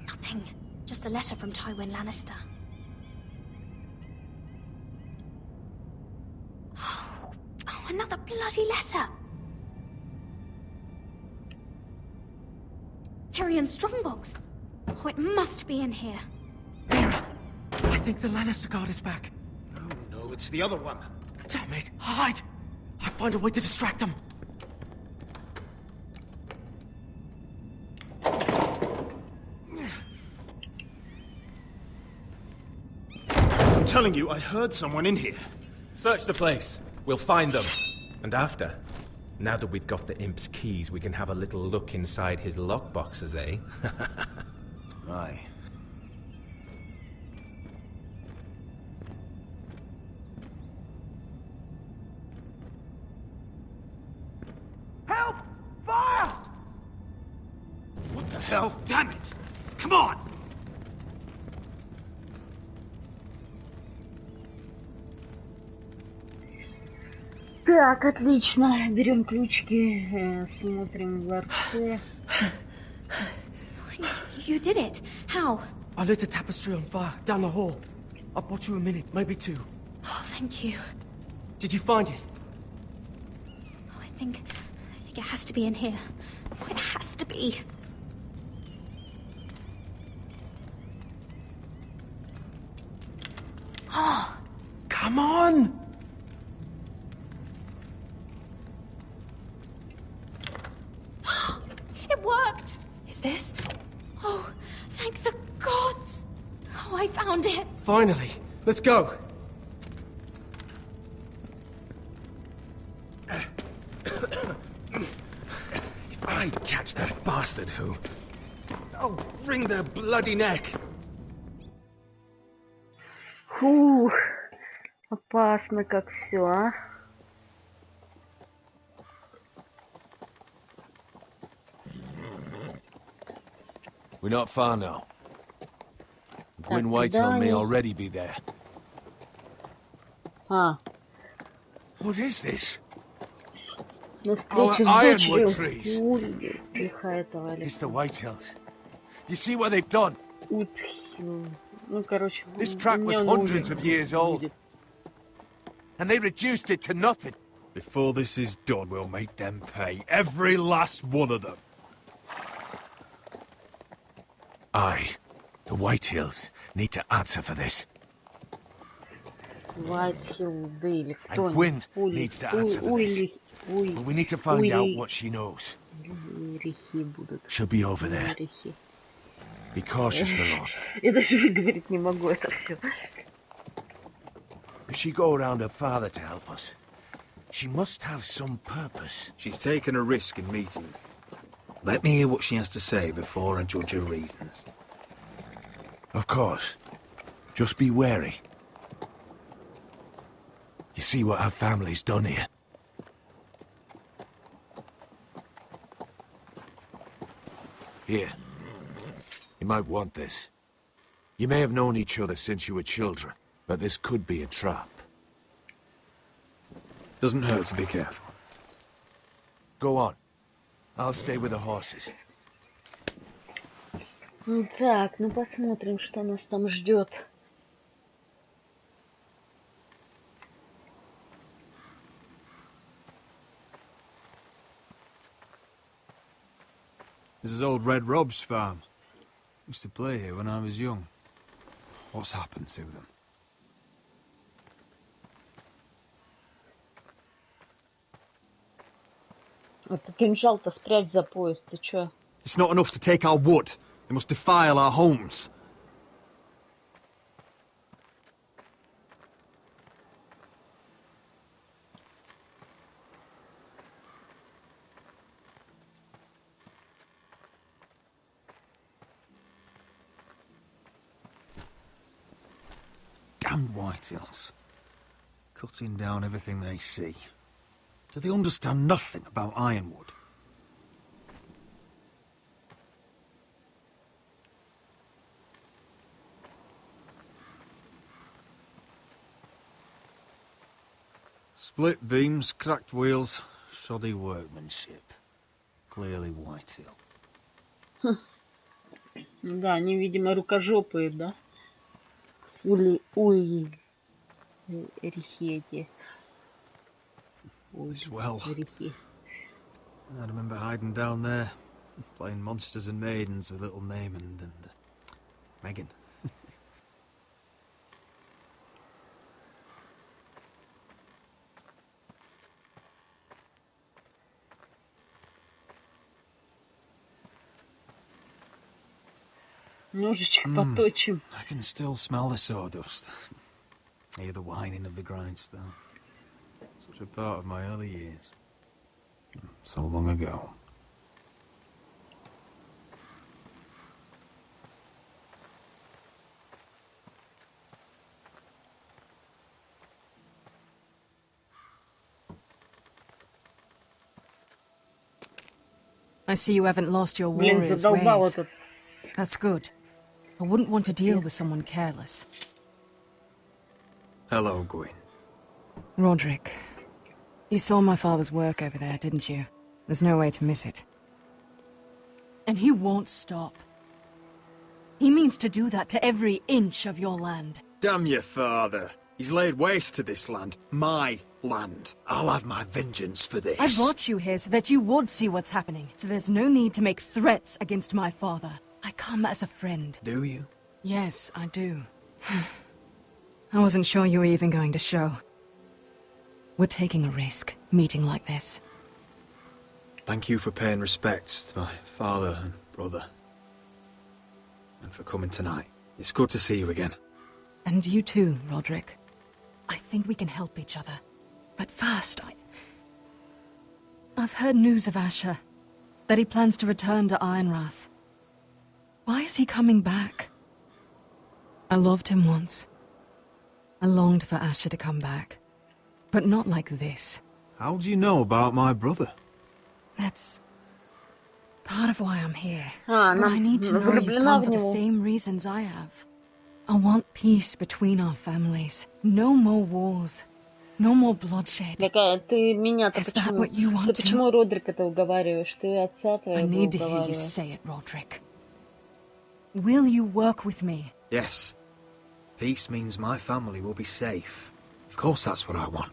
Nothing. Just a letter from Tywin Lannister. Oh, another bloody letter. Tyrion's strongbox. Oh, it must be in here. Mira, I think the Lannister guard is back. No, it's the other one. Damn it, hide! I'll find a way to distract them. I'm telling you, I heard someone in here. Search the place. We'll find them. And after, Now that we've got the imp's keys, we can have a little look inside his lockboxes, eh? Aye. Help! Fire! What the hell? Damn it! Come on! Так, отлично. Берем ключики, смотрим в ларце. You did it. How? I lit a tapestry on fire down the hall. I bought you a minute, maybe two. Oh, thank you. Did you find it? Oh, I think it has to be in here. Oh, it has to be. Oh, come on! It worked! Is this? Oh, thank the gods! Oh, I found it! Finally! Let's go! If I catch that bastard who... I'll wring their bloody neck! Фух, опасно как все, а. We're not far now. Gwyn Whitehall may already be there. А. What is this? На встрече с дочерью. It's the Whitehills. Do you see what they've done? Ну, короче, this track was hundreds of years old. And they reduced it to nothing. Before this is done, we'll make them pay. Every last one of them. Aye. The Whitehills need to answer for this. Whitehills, and Gwyn needs to answer for this. But we need to find out what she knows. She'll be over there. Be cautious, my lord. Я даже выговорить не могу это все. If she go around her father to help us, she must have some purpose. She's taken a risk in meeting me. Let me hear what she has to say before I judge her reasons. Of course. Just be wary. You see what her family's done here. Here. You might want this. You may have known each other since you were children, but this could be a trap. Doesn't hurt to be careful. Go on. I'll stay with the horses. Ну так, ну посмотрим, что нас там ждет. This is old Red Rob's farm. Used to play here when I was young. What's happened to them? Это кинжал-то спрячь за пояс, ты чё? It's not enough to take our wood. They must defile our homes. Damned Whitehills. Cutting down everything they see. Do they understand nothing about Ironwood? Split beams, cracked wheels, shoddy workmanship. Clearly Whitehill. Да, они, видимо, рукожопые, да? Ой, рехи эти. Well, I remember hiding down there, playing monsters and maidens with little Naaman and Megan. Ножичек поточим. I can still smell the sawdust. Hear the whining of the grindstone. Such a part of my early years. So long ago. I see you haven't lost your warrior's ways. That's good. I wouldn't want to deal with someone careless. Hello, Gwyn. Roderick, you saw my father's work over there, didn't you? There's no way to miss it. And he won't stop. He means to do that to every inch of your land. Damn your father. He's laid waste to this land. My land. I'll have my vengeance for this. I brought you here so that you would see what's happening. So there's no need to make threats against my father. I come as a friend. Do you? Yes, I do. I wasn't sure you were even going to show. We're taking a risk, meeting like this. Thank you for paying respects to my father and brother. And for coming tonight. It's good to see you again. And you too, Roderick. I think we can help each other. But first, I've heard news of Asher. That he plans to return to Ironrath. Why is he coming back? I loved him once. I longed for Asher to come back. But not like this. How do you know about my brother? That's part of why I'm here. But I need to know you've come for the same reasons I have. I want peace between our families. No more wars. No more bloodshed. Ты меня-то Is that what you want Ты почему Родрика-то уговариваешь? Ты отца твоего I need to hear you say it, Roderick. Will you work with me? Yes. Peace means my family will be safe. Of course that's what I want.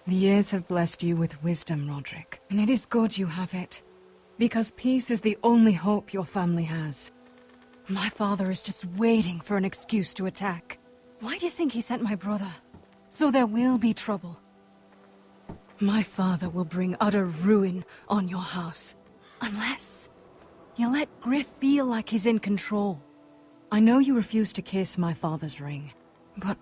The years have blessed you with wisdom, Roderick. And it is good you have it. Because peace is the only hope your family has. My father is just waiting for an excuse to attack. Why do you think he sent my brother? So there will be trouble. My father will bring utter ruin on your house. Unless you let Griff feel like he's in control. I know you refuse to kiss my father's ring, but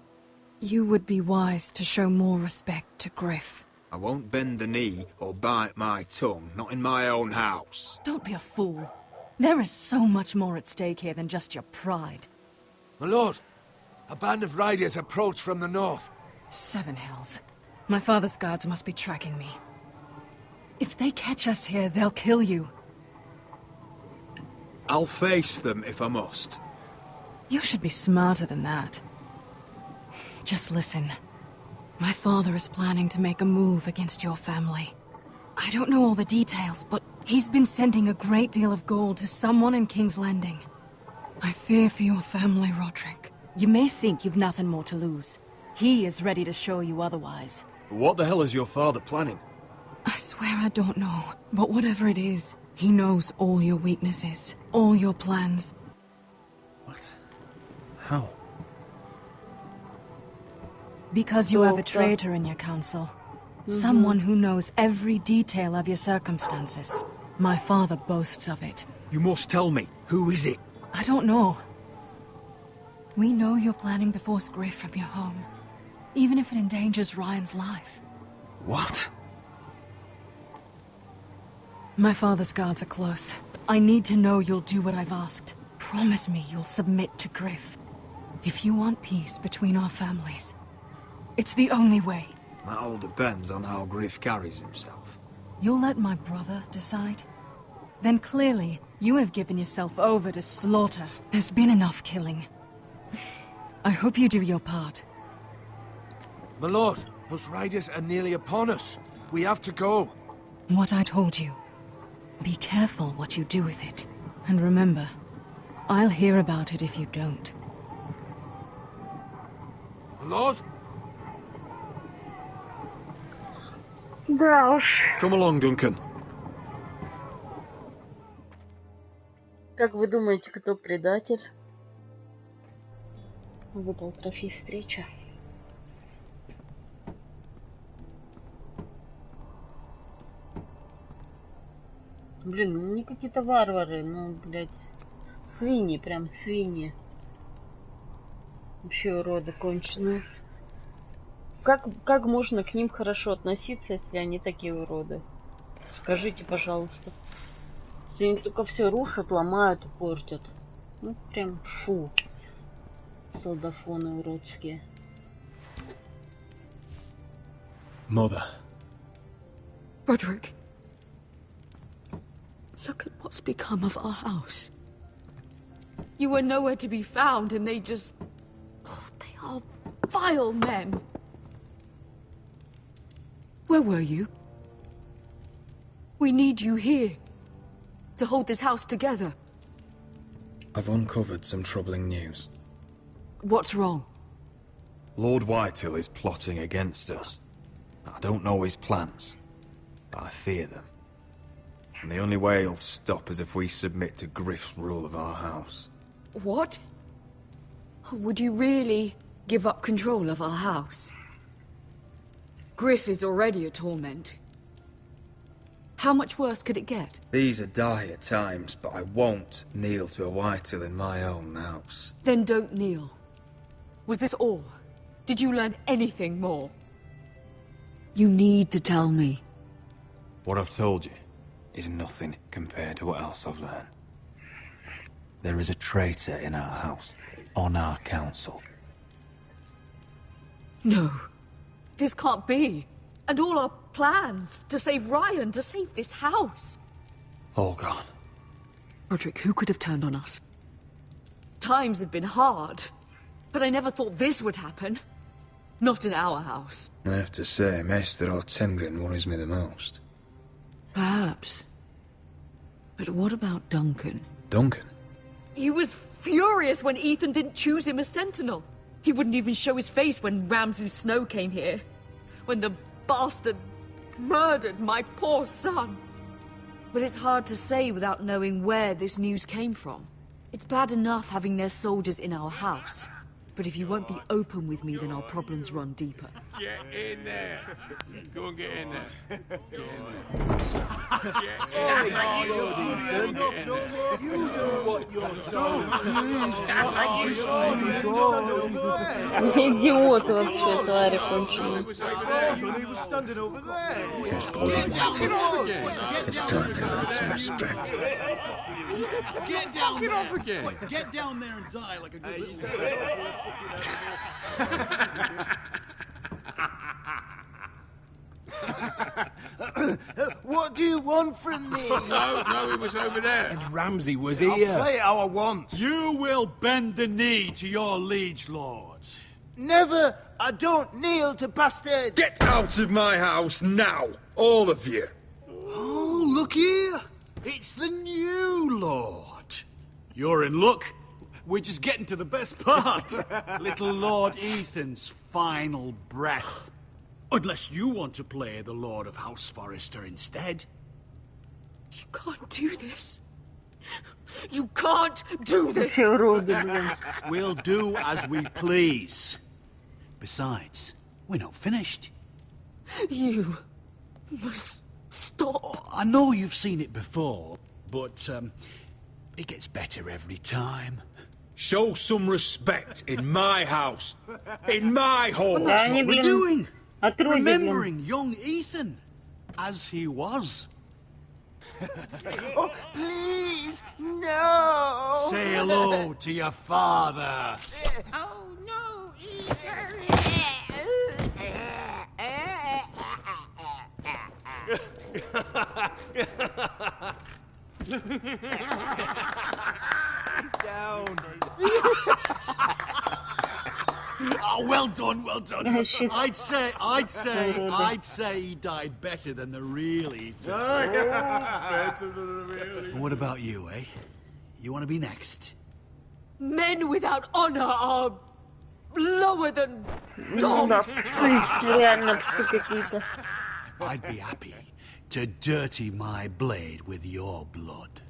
you would be wise to show more respect to Griff. I won't bend the knee or bite my tongue, not in my own house. Don't be a fool. There is so much more at stake here than just your pride. My lord, a band of riders approach from the north. 7 Hells. My father's guards must be tracking me. If they catch us here, they'll kill you. I'll face them if I must. You should be smarter than that. Just listen. My father is planning to make a move against your family. I don't know all the details, but he's been sending a great deal of gold to someone in King's Landing. I fear for your family, Roderick. You may think you've nothing more to lose. He is ready to show you otherwise. What the hell is your father planning? I swear I don't know, but whatever it is, he knows all your weaknesses, all your plans. What? How? Because you have a traitor in your council. Someone who knows every detail of your circumstances. My father boasts of it. You must tell me. Who is it? I don't know. We know you're planning to force Griff from your home. Even if it endangers Ryan's life. What? My father's guards are close. I need to know you'll do what I've asked. Promise me you'll submit to Griff. If you want peace between our families, it's the only way. That all depends on how Griff carries himself. You'll let my brother decide? Then clearly, you have given yourself over to slaughter. There's been enough killing. I hope you do your part. My lord, those riders are nearly upon us. We have to go. What I told you. Be careful what you do with it. And remember, I'll hear about it if you don't. My lord? Да уж. Come along, Duncan. Как вы думаете, кто предатель? Выпал трофей встреча. Блин, ну они какие-то варвары, ну, блядь. Свиньи, прям свиньи. Вообще уроды конченые. Как можно к ним хорошо относиться, если они такие уроды? Скажите, пожалуйста. Они только все рушат, ломают и портят. Ну, прям фу. Солдафоны уродские. Mother. Roderick. Look at what's become of our house. You were nowhere to be found, and they just... Oh, they are vile men. Where were you? We need you here. To hold this house together. I've uncovered some troubling news. What's wrong? Lord Whitehill is plotting against us. I don't know his plans, but I fear them. And the only way he'll stop is if we submit to Griff's rule of our house. What? Would you really give up control of our house? Griff is already a torment. How much worse could it get? These are dire times, but I won't kneel to a Whitehill in my own house. Then don't kneel. Was this all? Did you learn anything more? You need to tell me. What I've told you is nothing compared to what else I've learned. There is a traitor in our house, on our council. No. This can't be. And all our plans to save Ryan, to save this house. All gone. Roderick, who could have turned on us? Times have been hard, but I never thought this would happen. Not in our house. I have to say, Maester Ortengrin worries me the most. Perhaps. But what about Duncan? Duncan? He was furious when Ethan didn't choose him as Sentinel. He wouldn't even show his face when Ramsay Snow came here. When the bastard murdered my poor son. But it's hard to say without knowing where this news came from. It's bad enough having their soldiers in our house. But if you won't be open with me, then our problems run deeper. Get in there. Go and get in there. Go on. You do what you're told. Идиот вообще, тварь конченая. He was standing over there. It's time to learn some respect. Get down there. Off again. Get down there and die like a good little What do you want from me? No, it was over there. And Ramsay was here. I'll play it how I want. You will bend the knee to your liege lord. Never! I don't kneel to bastards! Get out of my house now, all of you! Oh, look here! It's the new lord. You're in luck. We're just getting to the best part. Little Lord Ethan's final breath. Unless you want to play the Lord of House Forrester instead. You can't do this. You can't do this. We'll do as we please. Besides, we're not finished. You must stop. Oh, I know you've seen it before, but it gets better every time. Show some respect in my house. In my home. That's what we're doing. Remembering young Ethan as he was. Oh, please, no! Say hello to your father. Oh, no, Ethan! Down. Oh, well done, well done. I'd say he died better than the real Ethan. Better than the real. What about you, eh? You want to be next? Men without honor are lower than dogs. I'd be happy to dirty my blade with your blood.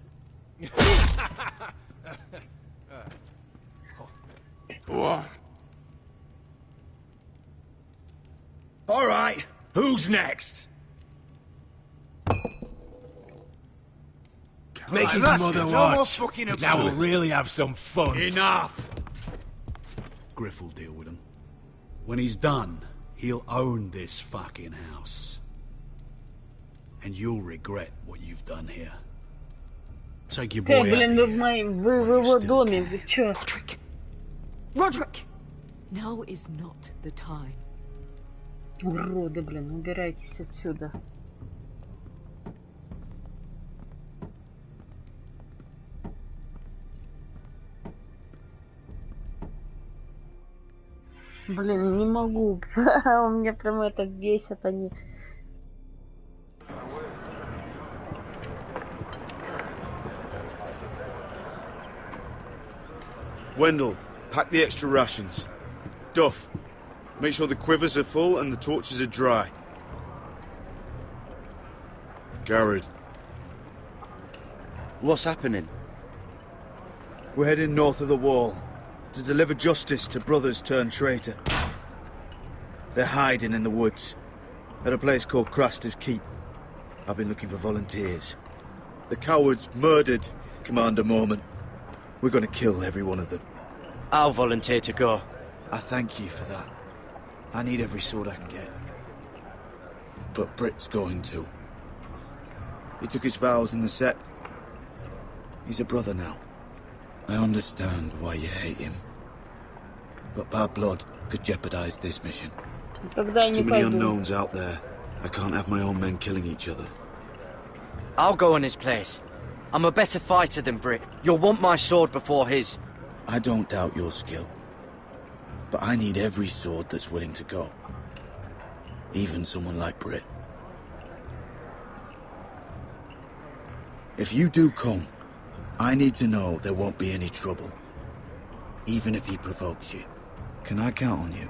What? All right, who's next? Make his mother watch. Now we'll really have some fun. Enough! Griff will deal with him. When he's done, he'll own this fucking house. and you'll regret what you've done here. Take your Ты, boy блин, out вы в его доме, вы чё? Roderick! Now is not the time. Уроды, блин, убирайтесь отсюда. Блин, не могу. У меня прям это бесит они. Wendell, pack the extra rations. Duff, make sure the quivers are full and the torches are dry. Garrett. What's happening? We're heading north of the wall to deliver justice to brothers turned traitor. They're hiding in the woods at a place called Craster's Keep. I've been looking for volunteers. The cowards murdered Commander Mormon. We're going to kill every one of them. I'll volunteer to go. I thank you for that. I need every sword I can get. But Britt's going too. He took his vows in the Sept. He's a brother now. I understand why you hate him. But bad blood could jeopardize this mission. Too many unknowns out there. I can't have my own men killing each other. I'll go in his place. I'm a better fighter than Britt. You'll want my sword before his. I don't doubt your skill. But I need every sword that's willing to go. Even someone like Britt. If you do come, I need to know there won't be any trouble. Even if he provokes you. Can I count on you?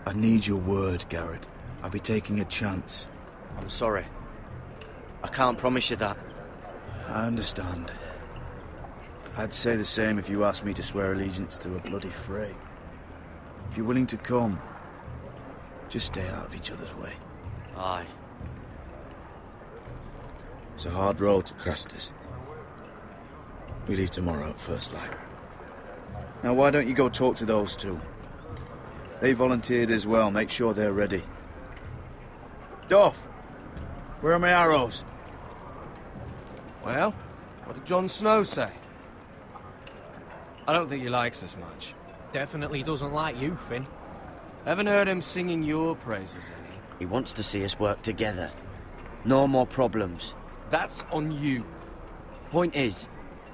I need your word, Garrett. I'll be taking a chance. I'm sorry. I can't promise you that. I understand. I'd say the same if you asked me to swear allegiance to a bloody fray. If you're willing to come, just stay out of each other's way. Aye. It's a hard road to Craster's. We leave tomorrow at first light. Now why don't you go talk to those two? They volunteered as well, make sure they're ready. Duff! Where are my arrows? Well, what did Jon Snow say? I don't think he likes us much. Definitely doesn't like you, Finn. Haven't heard him singing your praises any. He wants to see us work together. No more problems. That's on you. Point is,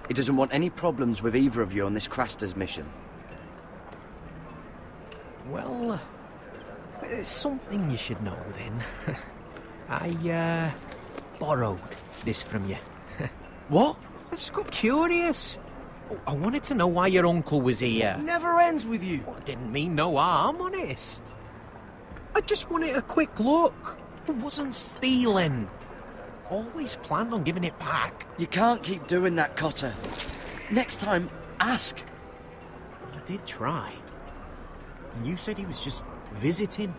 he doesn't want any problems with either of you on this Craster's mission. Well, there's something you should know then. I, borrowed this from you. What? I just got curious. I wanted to know why your uncle was here. Never ends with you. Well, I didn't mean no harm, honest. I just wanted a quick look. I wasn't stealing. Always planned on giving it back. You can't keep doing that, Cotter. Next time, ask. I did try. And you said he was just visiting.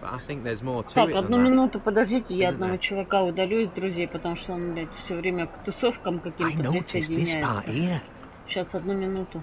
But I think there's more to it. Так, одну минуту, подождите, я одного чувака удалю из друзей, потому что он, блядь, все время к тусовкам каким-то присоединяется. Сейчас, одну минуту.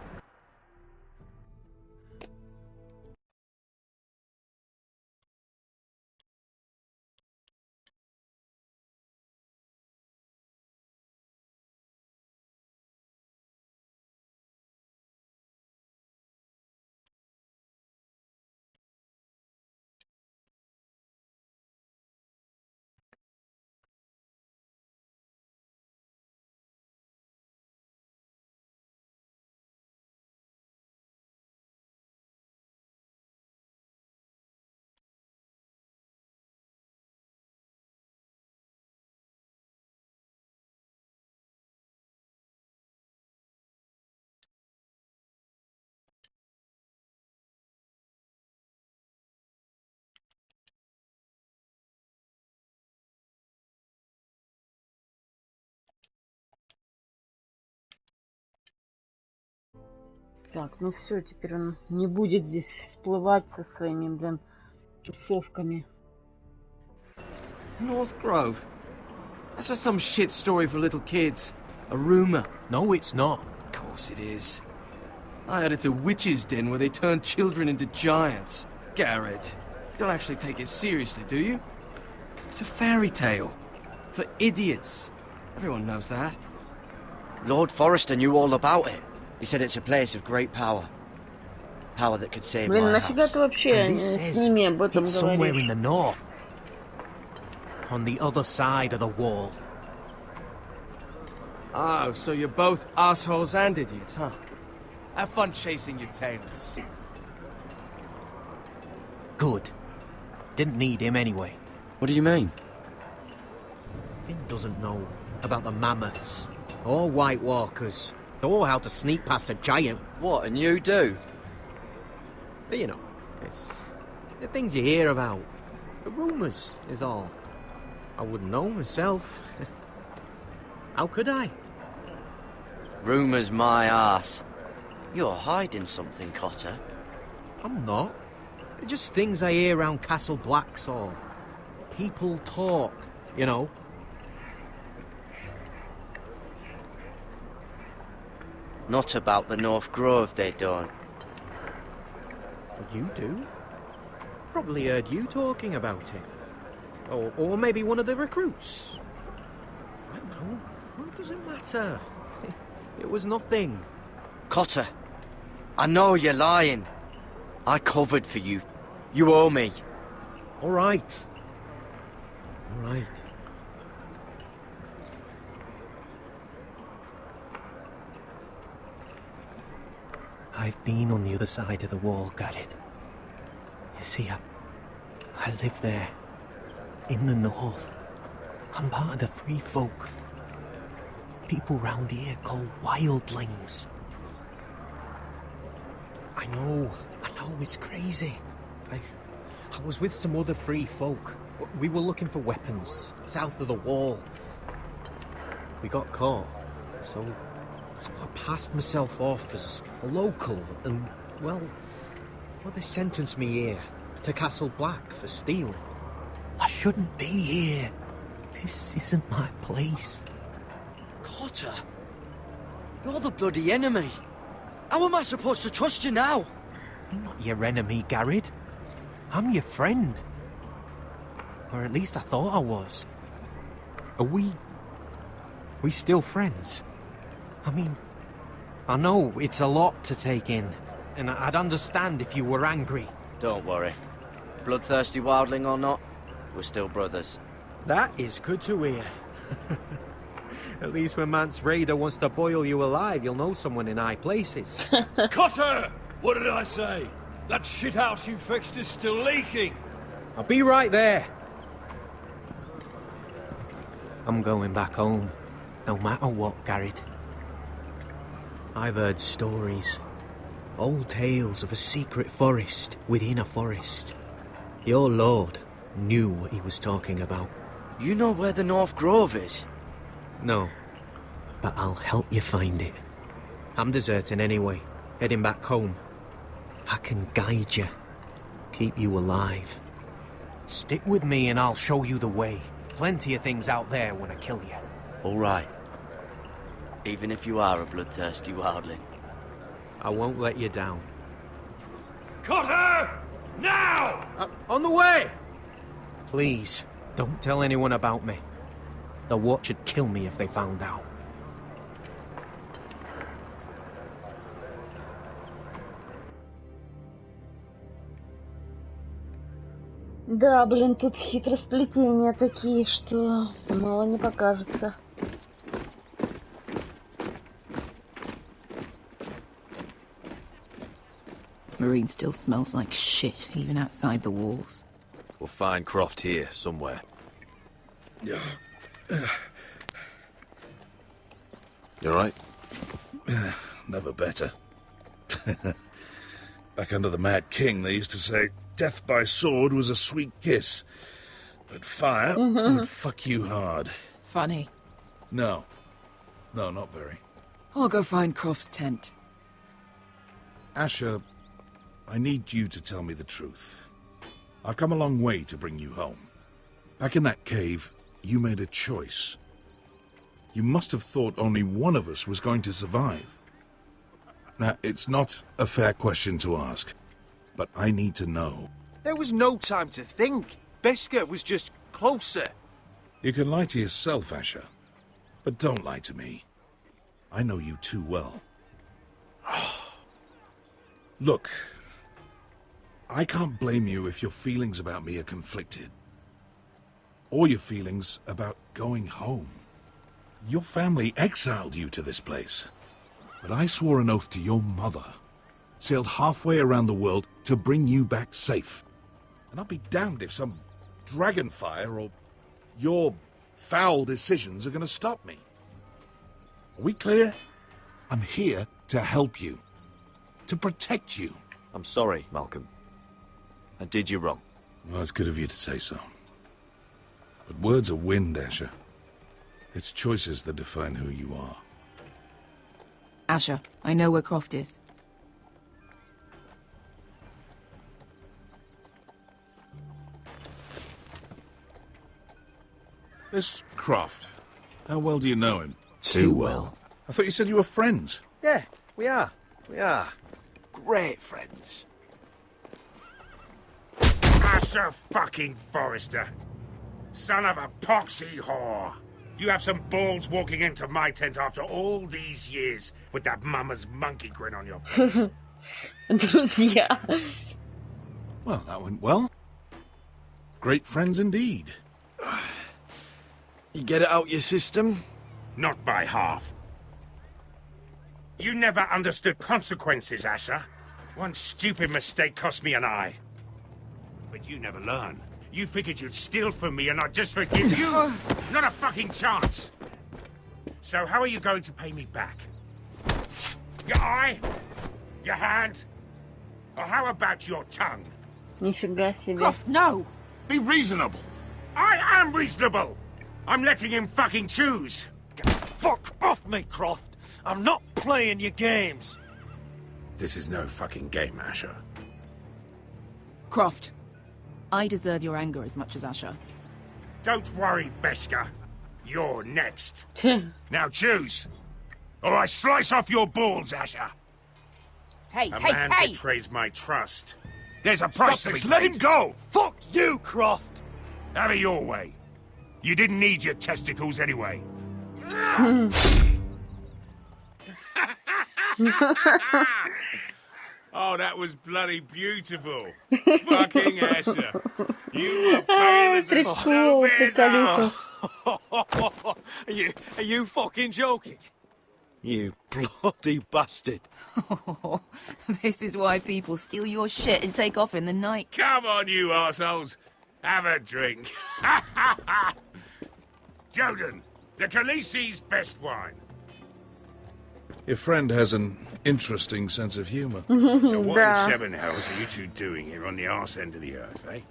Так, ну все, теперь он не будет здесь всплывать со своими, блин, тусовками. North Grove? That's just some shit story for little kids. A rumor. No, it's not. Of course it is. I heard it's a witch's den where they turn children into giants. Garrett, you don't actually take it seriously, do you? It's a fairy tale. For idiots. Everyone knows that. Lord Forrester knew all about it. He said it's a place of great power. Power that could save Блин, my нафига house. ты вообще с ними об этом It's somewhere in говоришь? the north. On the other side of the wall. Oh, so you're both assholes and idiots, huh? Have fun chasing your tails. Good. Didn't need him anyway. What do you mean? Finn doesn't know about the mammoths, or White Walkers, or how to sneak past a giant. What, and you do? But you know, it's the things you hear about. The rumours is all. I wouldn't know myself. How could I? Rumours my arse. You're hiding something, Cotter. I'm not. They're just things I hear around Castle Black's all. People talk, you know. Not about the North Grove, they don't. You do? Probably heard you talking about it. Or maybe one of the recruits. I don't know. Well, it doesn't matter. It was nothing. Cotter, I know you're lying. I covered for you. You owe me. All right. All right. I've been on the other side of the wall, Garrett. You see, I live there. In the north. I'm part of the free folk. People round here call wildlings. I know, it's crazy. I was with some other free folk. We were looking for weapons, south of the wall. We got caught, so I passed myself off as a local, and, well, they sentenced me here, to Castle Black, for stealing. I shouldn't be here. This isn't my place. Cotter, you're the bloody enemy. How am I supposed to trust you now? I'm not your enemy, Garrett. I'm your friend. Or at least I thought I was. Are we still friends? I mean, I know it's a lot to take in, and I'd understand if you were angry. Don't worry. Bloodthirsty wildling or not, we're still brothers. That is good to hear. At least when Mance Raider wants to boil you alive, you'll know someone in high places. Cotter! What did I say? That shithouse you fixed is still leaking. I'll be right there. I'm going back home, no matter what, Garrett. I've heard stories. Old tales of a secret forest within a forest. Your lord knew what he was talking about. You know where the North Grove is? No, but I'll help you find it. I'm deserting anyway, heading back home. I can guide you, keep you alive. Stick with me and I'll show you the way. Plenty of things out there when I kill you. All right. Even if you are a bloodthirsty wildling. I won't let you down. Cotter! Now! On the way! Please, don't tell anyone about me. The Watch would kill me if they found out. Да, блин, тут хитросплетения такие, что мало не покажется. Marine still smells like shit, even outside the walls. We'll find Croft here, somewhere. Yeah. You alright? Never better. Back under the Mad King, they used to say, death by sword was a sweet kiss, but fire would fuck you hard. Funny. No. No, not very. I'll go find Croft's tent. Asher, I need you to tell me the truth. I've come a long way to bring you home. Back in that cave, you made a choice. You must have thought only one of us was going to survive. Now, it's not a fair question to ask, but I need to know. There was no time to think. Beskar was just closer. You can lie to yourself, Asher. But don't lie to me. I know you too well. Look, I can't blame you if your feelings about me are conflicted. Or your feelings about going home. Your family exiled you to this place. But I swore an oath to your mother. Sailed halfway around the world to bring you back safe. And I'll be damned if some dragonfire or your foul decisions are going to stop me. Are we clear? I'm here to help you. To protect you. I'm sorry, Malcolm. I did you wrong. Well, it's good of you to say so. But words are wind, Asher. It's choices that define who you are. Asher, I know where Croft is. This Croft, how well do you know him? Too well. I thought you said you were friends. Yeah, we are. We are. Great friends. Asher fucking Forrester. Son of a poxy whore. You have some balls walking into my tent after all these years with that mama's monkey grin on your face. Друзья. Well, that went well. Great friends indeed. You get it out your system? Not by half. You never understood consequences, Asher. One stupid mistake cost me an eye. But you never learn. You figured you'd steal from me and I'd just forgive you? Not a fucking chance! So how are you going to pay me back? Your eye? Your hand? Or how about your tongue? Нифига себе. Croft, no! Be reasonable! I am reasonable! I'm letting him fucking choose! Fuck off me, Croft! I'm not playing your games! This is no fucking game, Asher. Croft, I deserve your anger as much as Asher. Don't worry, Beskha. You're next. Now choose, or I slice off your balls, Asher. Hey, A hey, man hey! betrays my trust. There's a price to be this. paid. Let him go! Fuck you, Croft! Have it your way. You didn't need your testicles anyway. Oh, that was bloody beautiful. Fucking Asher. You were pale as a snowman. Are you fucking joking? You bloody bastard. This is why people steal your shit and take off in the night. Come on, you arseholes. Have a drink. Joden, the Khaleesi's best wine. Your friend has an interesting sense of humor. So what in seven hells are you two doing here on the arse end of the earth, eh?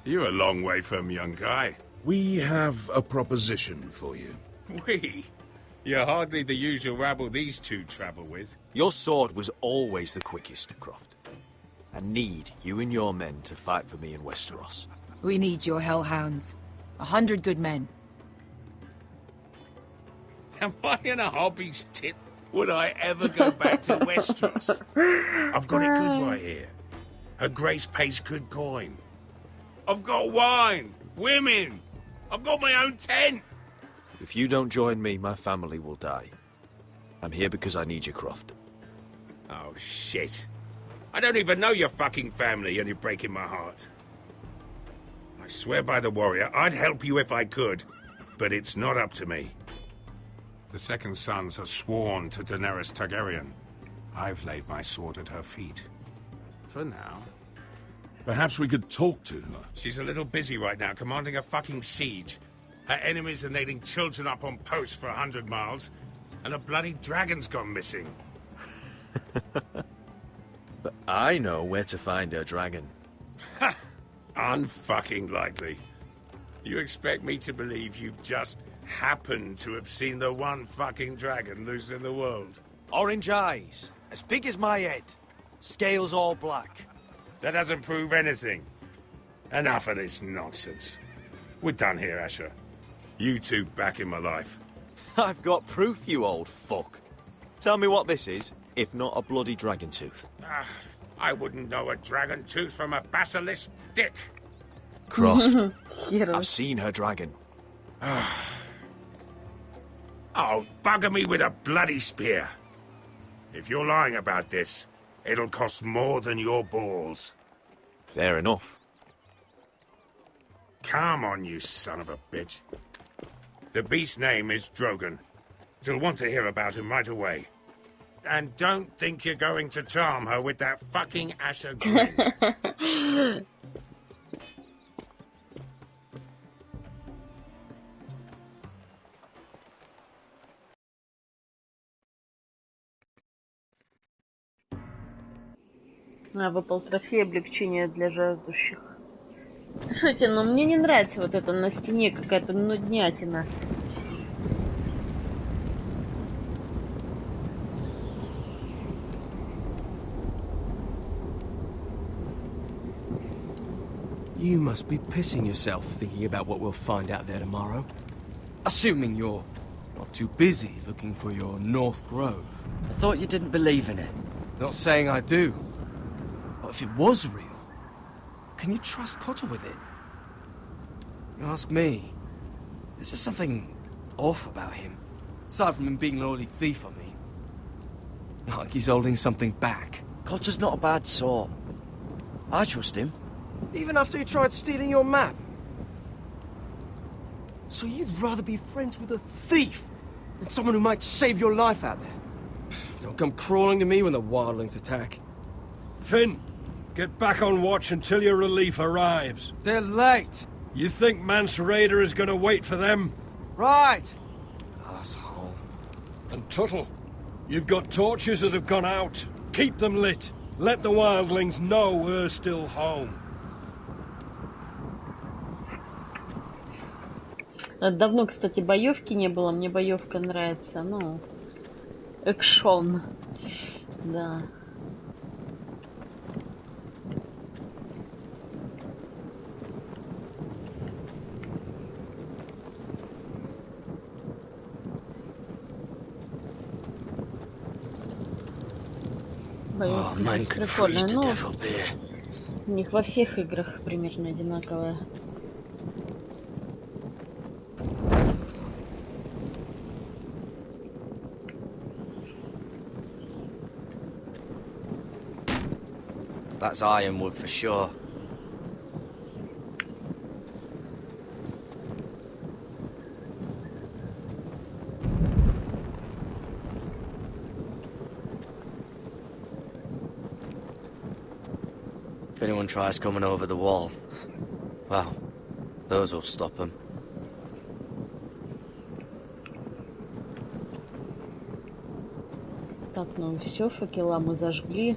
You're a long way from young guy. We have a proposition for you. We? You're hardly the usual rabble these two travel with. Your sword was always the quickest, Croft. I need you and your men to fight for me in Westeros. We need your hellhounds. 100 good men. Am I in a hobby's tip? Would I ever go back to Westeros? I've got it good right here. Her Grace pays good coin. I've got wine, women. I've got my own tent. If you don't join me, my family will die. I'm here because I need you, Croft. Oh, shit. I don't even know your fucking family and you're breaking my heart. I swear by the warrior, I'd help you if I could, but it's not up to me. The second sons are sworn to Daenerys Targaryen. I've laid my sword at her feet. For now. Perhaps we could talk to her. She's a little busy right now, commanding a fucking siege. Her enemies are nailing children up on posts for 100 miles, and a bloody dragon's gone missing. But I know where to find her dragon. Ha! Unfucking likely. You expect me to believe you've just happened to have seen the one fucking dragon loose in the world? Orange eyes, as big as my head. Scales all black. That doesn't prove anything. Enough of this nonsense. We're done here, Asher. You two back in my life. I've got proof, you old fuck. Tell me what this is, if not a bloody dragon tooth. I wouldn't know a dragon tooth from a basilisk dick. Croft. I've seen her dragon. Oh, bugger me with a bloody spear. If you're lying about this, it'll cost more than your balls. Fair enough. Come on, you son of a bitch. The beast's name is Drogon. She'll want to hear about him right away. And don't think you're going to charm her with that fucking Asher grin. Выпал трофей облегчения для жаждущих. Слушайте, но мне не нравится вот это на стене какая-то нуднятина. You must be pissing yourself thinking about what we'll find out there tomorrow. Assuming you're not too busy looking for your North Grove. I thought you didn't believe in it. Not saying I do. But if it was real, can you trust Potter with it? You ask me. There's just something off about him. Aside from him being an oily thief, I mean. Not like he's holding something back. Cotter's not a bad sort. I trust him. Even after he tried stealing your map? So you'd rather be friends with a thief than someone who might save your life out there? Don't come crawling to me when the wildlings attack. Finn, get back on watch until your relief arrives. They're late. You think Mance Rayder is going to wait for them? Right. Asshole. And Tuttle, you've got torches that have gone out. Keep them lit. Let the wildlings know we're still home. Давно, кстати, боевки не было. Мне боевка нравится. Ну, экшон. Да. Боевка прикольная. Ну, у них во всех играх примерно одинаковая. That's ironwood for sure. If anyone tries coming over the wall, well, those will stop them. Так, ну все, факела мы зажгли.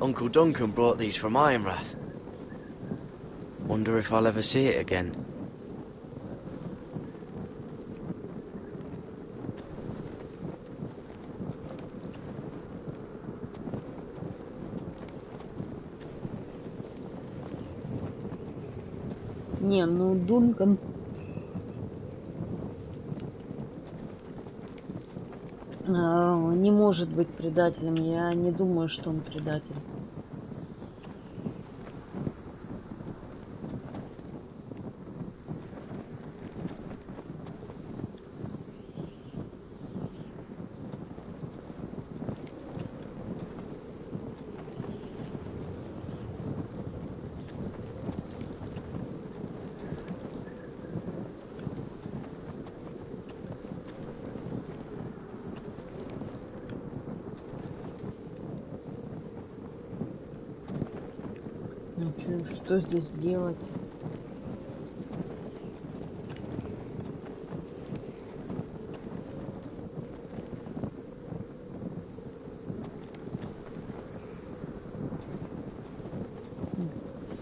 Uncle Duncan brought these from Ironrath. Wonder if I'll ever see it again. Не, ну Дункан... не может быть предателем. Я не думаю, что он предатель. Что здесь делать?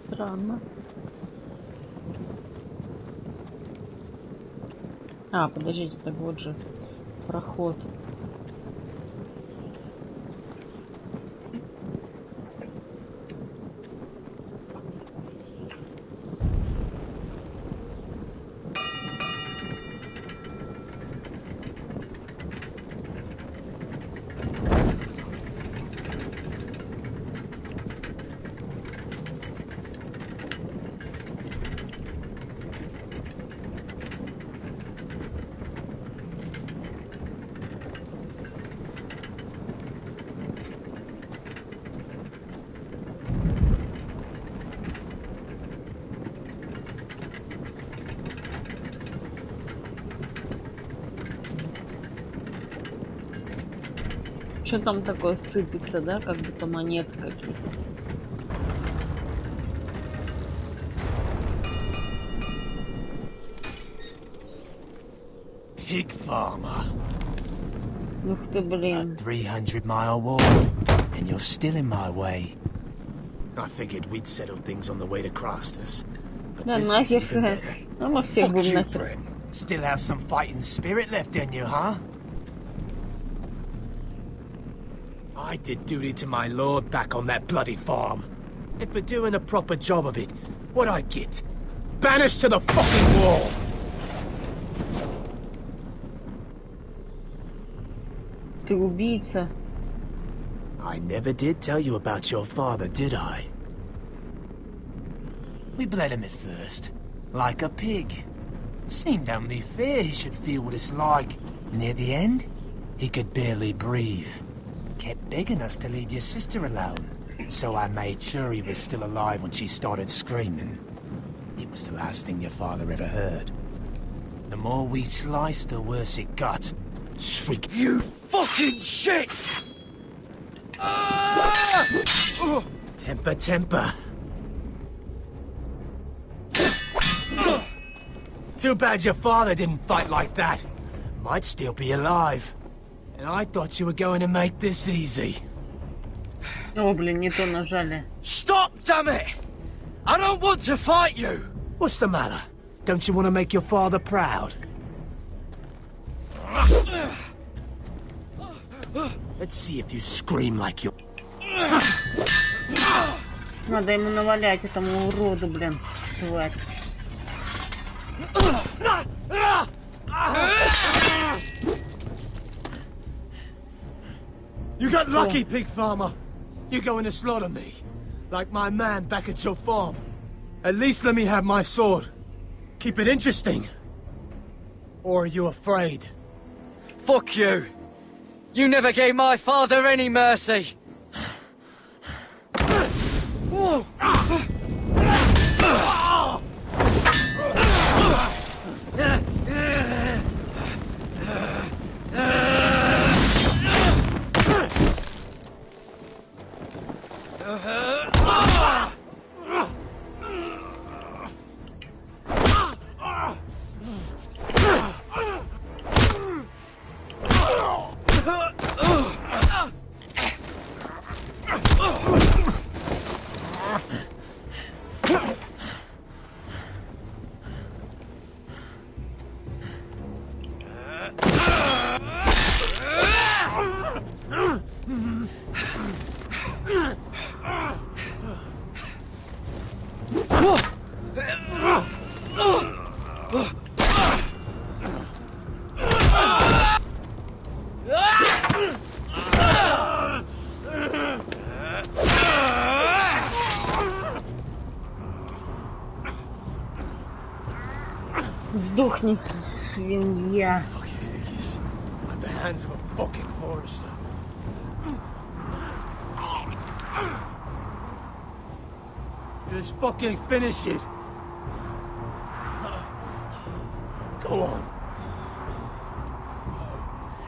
Странно. А, подождите, так вот же проход. Что там такое сыпется, да? Как будто монеты какие-то. Pig farmer. Ух ты, блин. A 300-mile walk, and you're still in my way. I figured we'd settled things on the way to Crasters. But Да, this is нахер. even better. Ну, мы все Fuck будем you, нахер. Brett. Still have some fighting spirit left in you, huh? I did duty to my lord back on that bloody farm. And for doing a proper job of it, what'd I get? Banished to the fucking wall! Ты убийца. I never did tell you about your father, did I? We bled him at first, like a pig. Seemed only fair he should feel what it's like. Near the end, he could barely breathe. Kept begging us to leave your sister alone. So I made sure he was still alive when she started screaming. It was the last thing your father ever heard. The more we sliced, the worse it got. Shriek, you fucking shit! Temper, temper. Too bad your father didn't fight like that. Might still be alive. And I thought you were going to make this easy. О, блин, не то нажали. Stop, damn it! I don't want to fight you! What's the matter? Don't you want to make your father proud? Let's see if you scream like you. Надо ему навалять, этому уроду, блин, тварь. You got lucky, pig farmer. You're going to slaughter me, like my man back at your farm. At least let me have my sword. Keep it interesting. Or are you afraid? Fuck you! You never gave my father any mercy! Whoa. Сдохни, свинья. At the hands of a fucking forester. Just fucking finish it. Go on.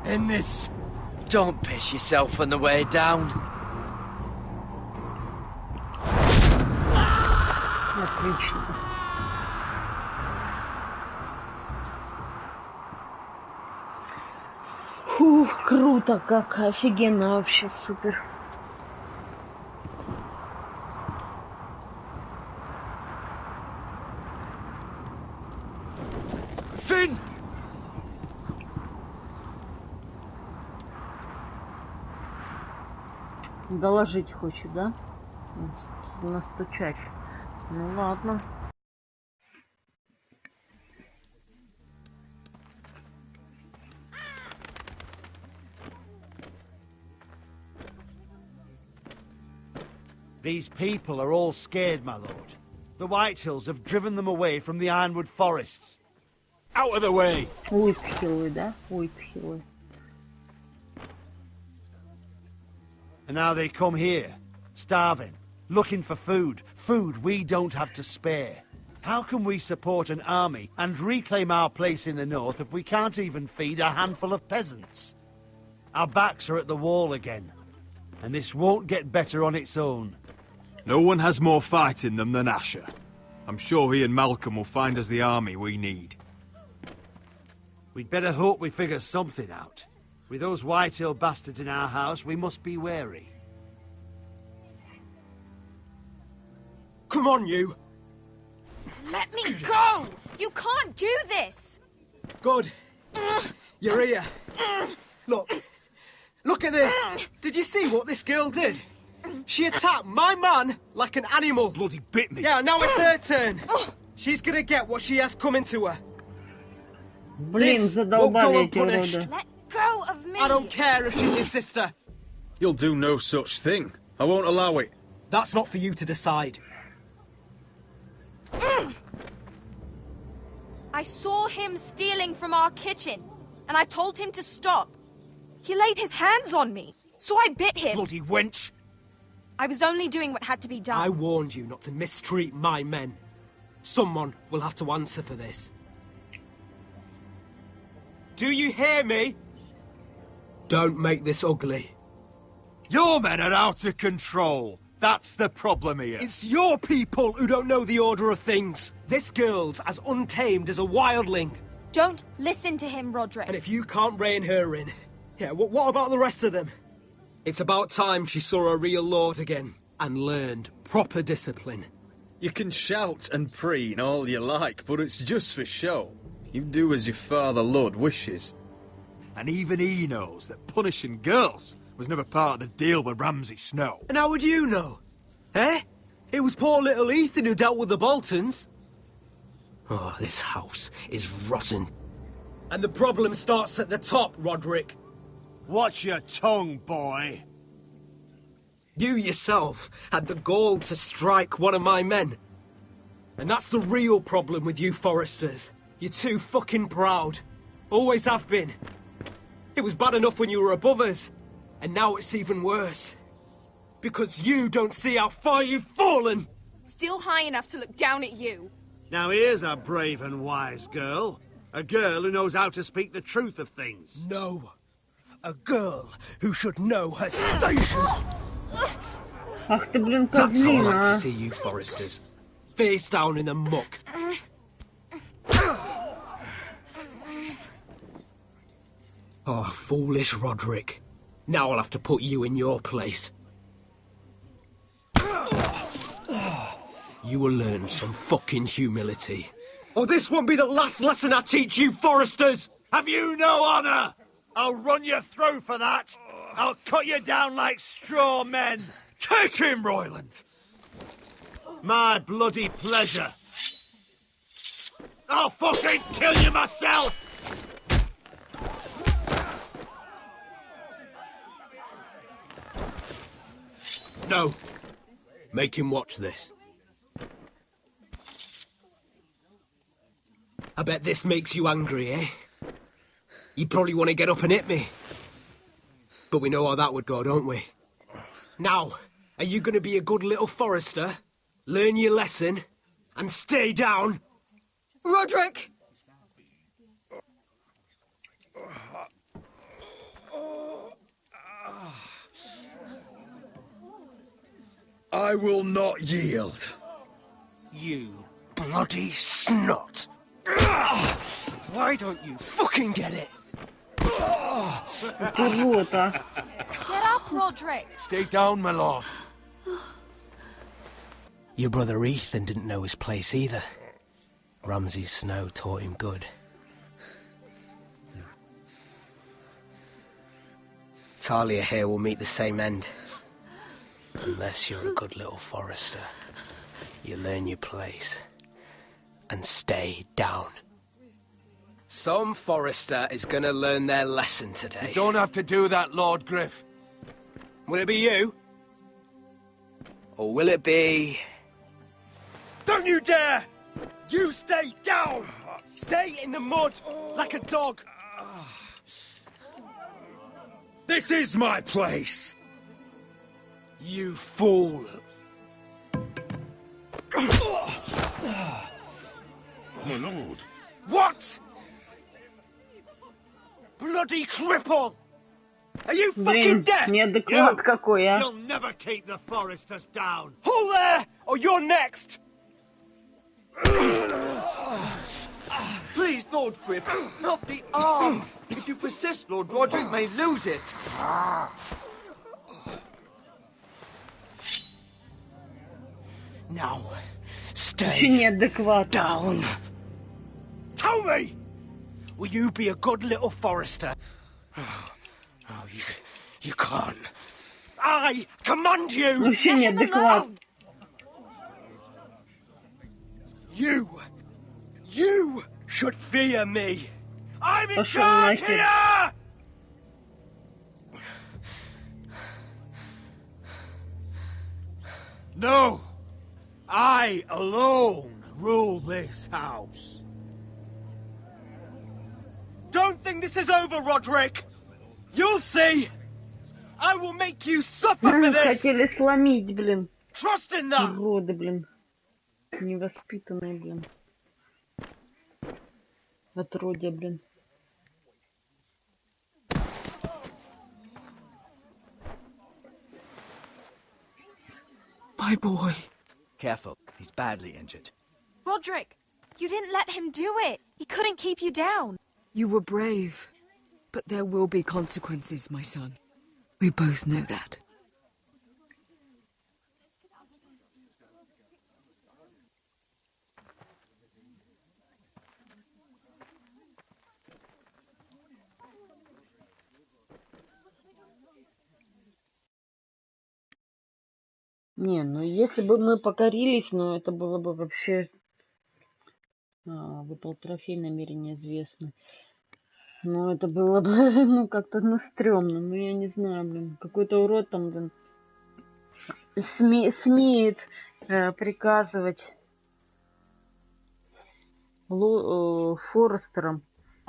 End this. Don't piss yourself on the way down. Отлично. Фух, круто, как офигенно, вообще супер. Finn! Доложить хочет, да? Настучать. Ну ладно. These people are all scared, my lord. The Whitehills have driven them away from the Ironwood forests. Out of the way! Уитхиллы, да? Уитхиллы. And now they come here, starving, looking for food. Food we don't have to spare. How can we support an army and reclaim our place in the north if we can't even feed a handful of peasants? Our backs are at the wall again. And this won't get better on its own. No one has more fight in them than Asher. I'm sure he and Malcolm will find us the army we need. We'd better hope we figure something out. With those Whitehill bastards in our house, we must be wary. Come on, you! Let me go! You can't do this! Good. You're here. Look. Look at this! Did you see what this girl did? She attacked my man like an animal. Bloody bit me. Yeah, now it's her turn. She's gonna get what she has coming to her. This won't go unpunished. Let go of me! I don't care if she's your sister. You'll do no such thing. I won't allow it. That's not for you to decide. I saw him stealing from our kitchen, and I told him to stop. He laid his hands on me, so I bit him. Bloody wench! I was only doing what had to be done. I warned you not to mistreat my men. Someone will have to answer for this. Do you hear me? Don't make this ugly. Your men are out of control. That's the problem here. It's your people who don't know the order of things. This girl's as untamed as a wildling. Don't listen to him, Roderick. And if you can't rein her in, yeah, what about the rest of them? It's about time she saw a real lord again and learned proper discipline. You can shout and preen all you like, but it's just for show. You do as your father Lord wishes. And even he knows that punishing girls was never part of the deal with Ramsay Snow. And how would you know? Eh? It was poor little Ethan who dealt with the Boltons. Oh, this house is rotten. And the problem starts at the top, Roderick. Watch your tongue, boy. You yourself had the gall to strike one of my men. And that's the real problem with you Forresters. You're too fucking proud. Always have been. It was bad enough when you were above us. And now it's even worse. Because you don't see how far you've fallen! Still high enough to look down at you. Now here's a brave and wise girl. A girl who knows how to speak the truth of things. No. A girl who should know her station. Ах ты, блин, That's how I like козлина. to see you Forresters. Face down in the muck. Oh, foolish Roderick. Now I'll have to put you in your place. You will learn some fucking humility. Or this won't be the last lesson I teach you, Forresters! Have you no honour? I'll run your throat for that. I'll cut you down like straw men. Take him, Royland! My bloody pleasure. I'll fucking kill you myself! No. Make him watch this. I bet this makes you angry, eh? You probably want to get up and hit me. But we know how that would go, don't we? Now, are you going to be a good little Forrester, learn your lesson, and stay down? Roderick! I will not yield. You bloody snot! Why don't you fucking get it? Идиота. Get up, Roderick! Stay down, my lord. Your brother Ethan didn't know his place either. Ramsay Snow taught him good. Talia here will meet the same end. Unless you're a good little Forrester. You learn your place. And stay down. Some Forrester is gonna learn their lesson today. You don't have to do that, Lord Griff. Will it be you? Or will it be... Don't you dare! You stay down! Stay in the mud, like a dog! This is my place! You fool! My lord. What?! Bloody cripple! Are you fucking Блин, deaf? неадекват какой, а. You'll never keep the foresters down. Hold there, or you're next. Please, Lord Griff, not the arm. If you persist, Lord Roderick may lose it. Now, Вообще stay неадекват. down. Tell me, will you be a good little forester? Oh, you can't. I command you. Вообще неадекват. You should fear me. I'm in Пошел charge нахер. here. No, I alone rule this house. Don't think this is over, Roderick. You'll see. I will make you suffer for this. Хотели сломить, блин. Trust in that. Уроды, блин. Невоспитанные, блин. Отродья, блин. My boy. Careful, he's badly injured. Roderick, you didn't let him do it. He couldn't keep you down. You were brave, but there will be consequences, my son. We both know that. Не, ну если бы мы покорились, ну это было бы вообще... выпал трофей, намерение известно. Ну это было бы, ну как-то, ну стрёмно. Ну я не знаю, блин. Какой-то урод там, блин, смеет приказывать Форестерам.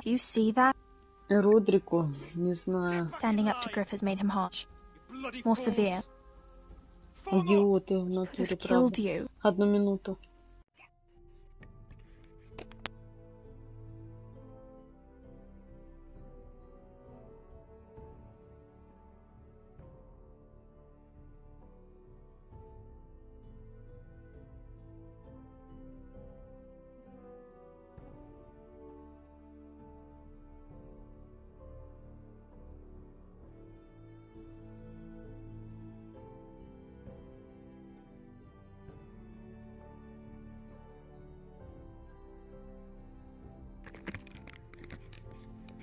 You see that? Родрику, не знаю. Standing up to Griff has made him harsh. More severe. Идиоты в натуре, правда. Одну минуту.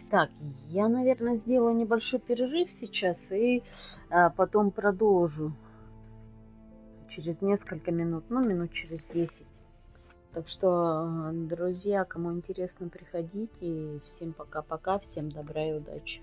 Так, я, наверное, сделаю небольшой перерыв сейчас и потом продолжу через несколько минут, ну, минут через 10. Так что, друзья, кому интересно, приходите. Всем пока-пока, всем добра и удачи.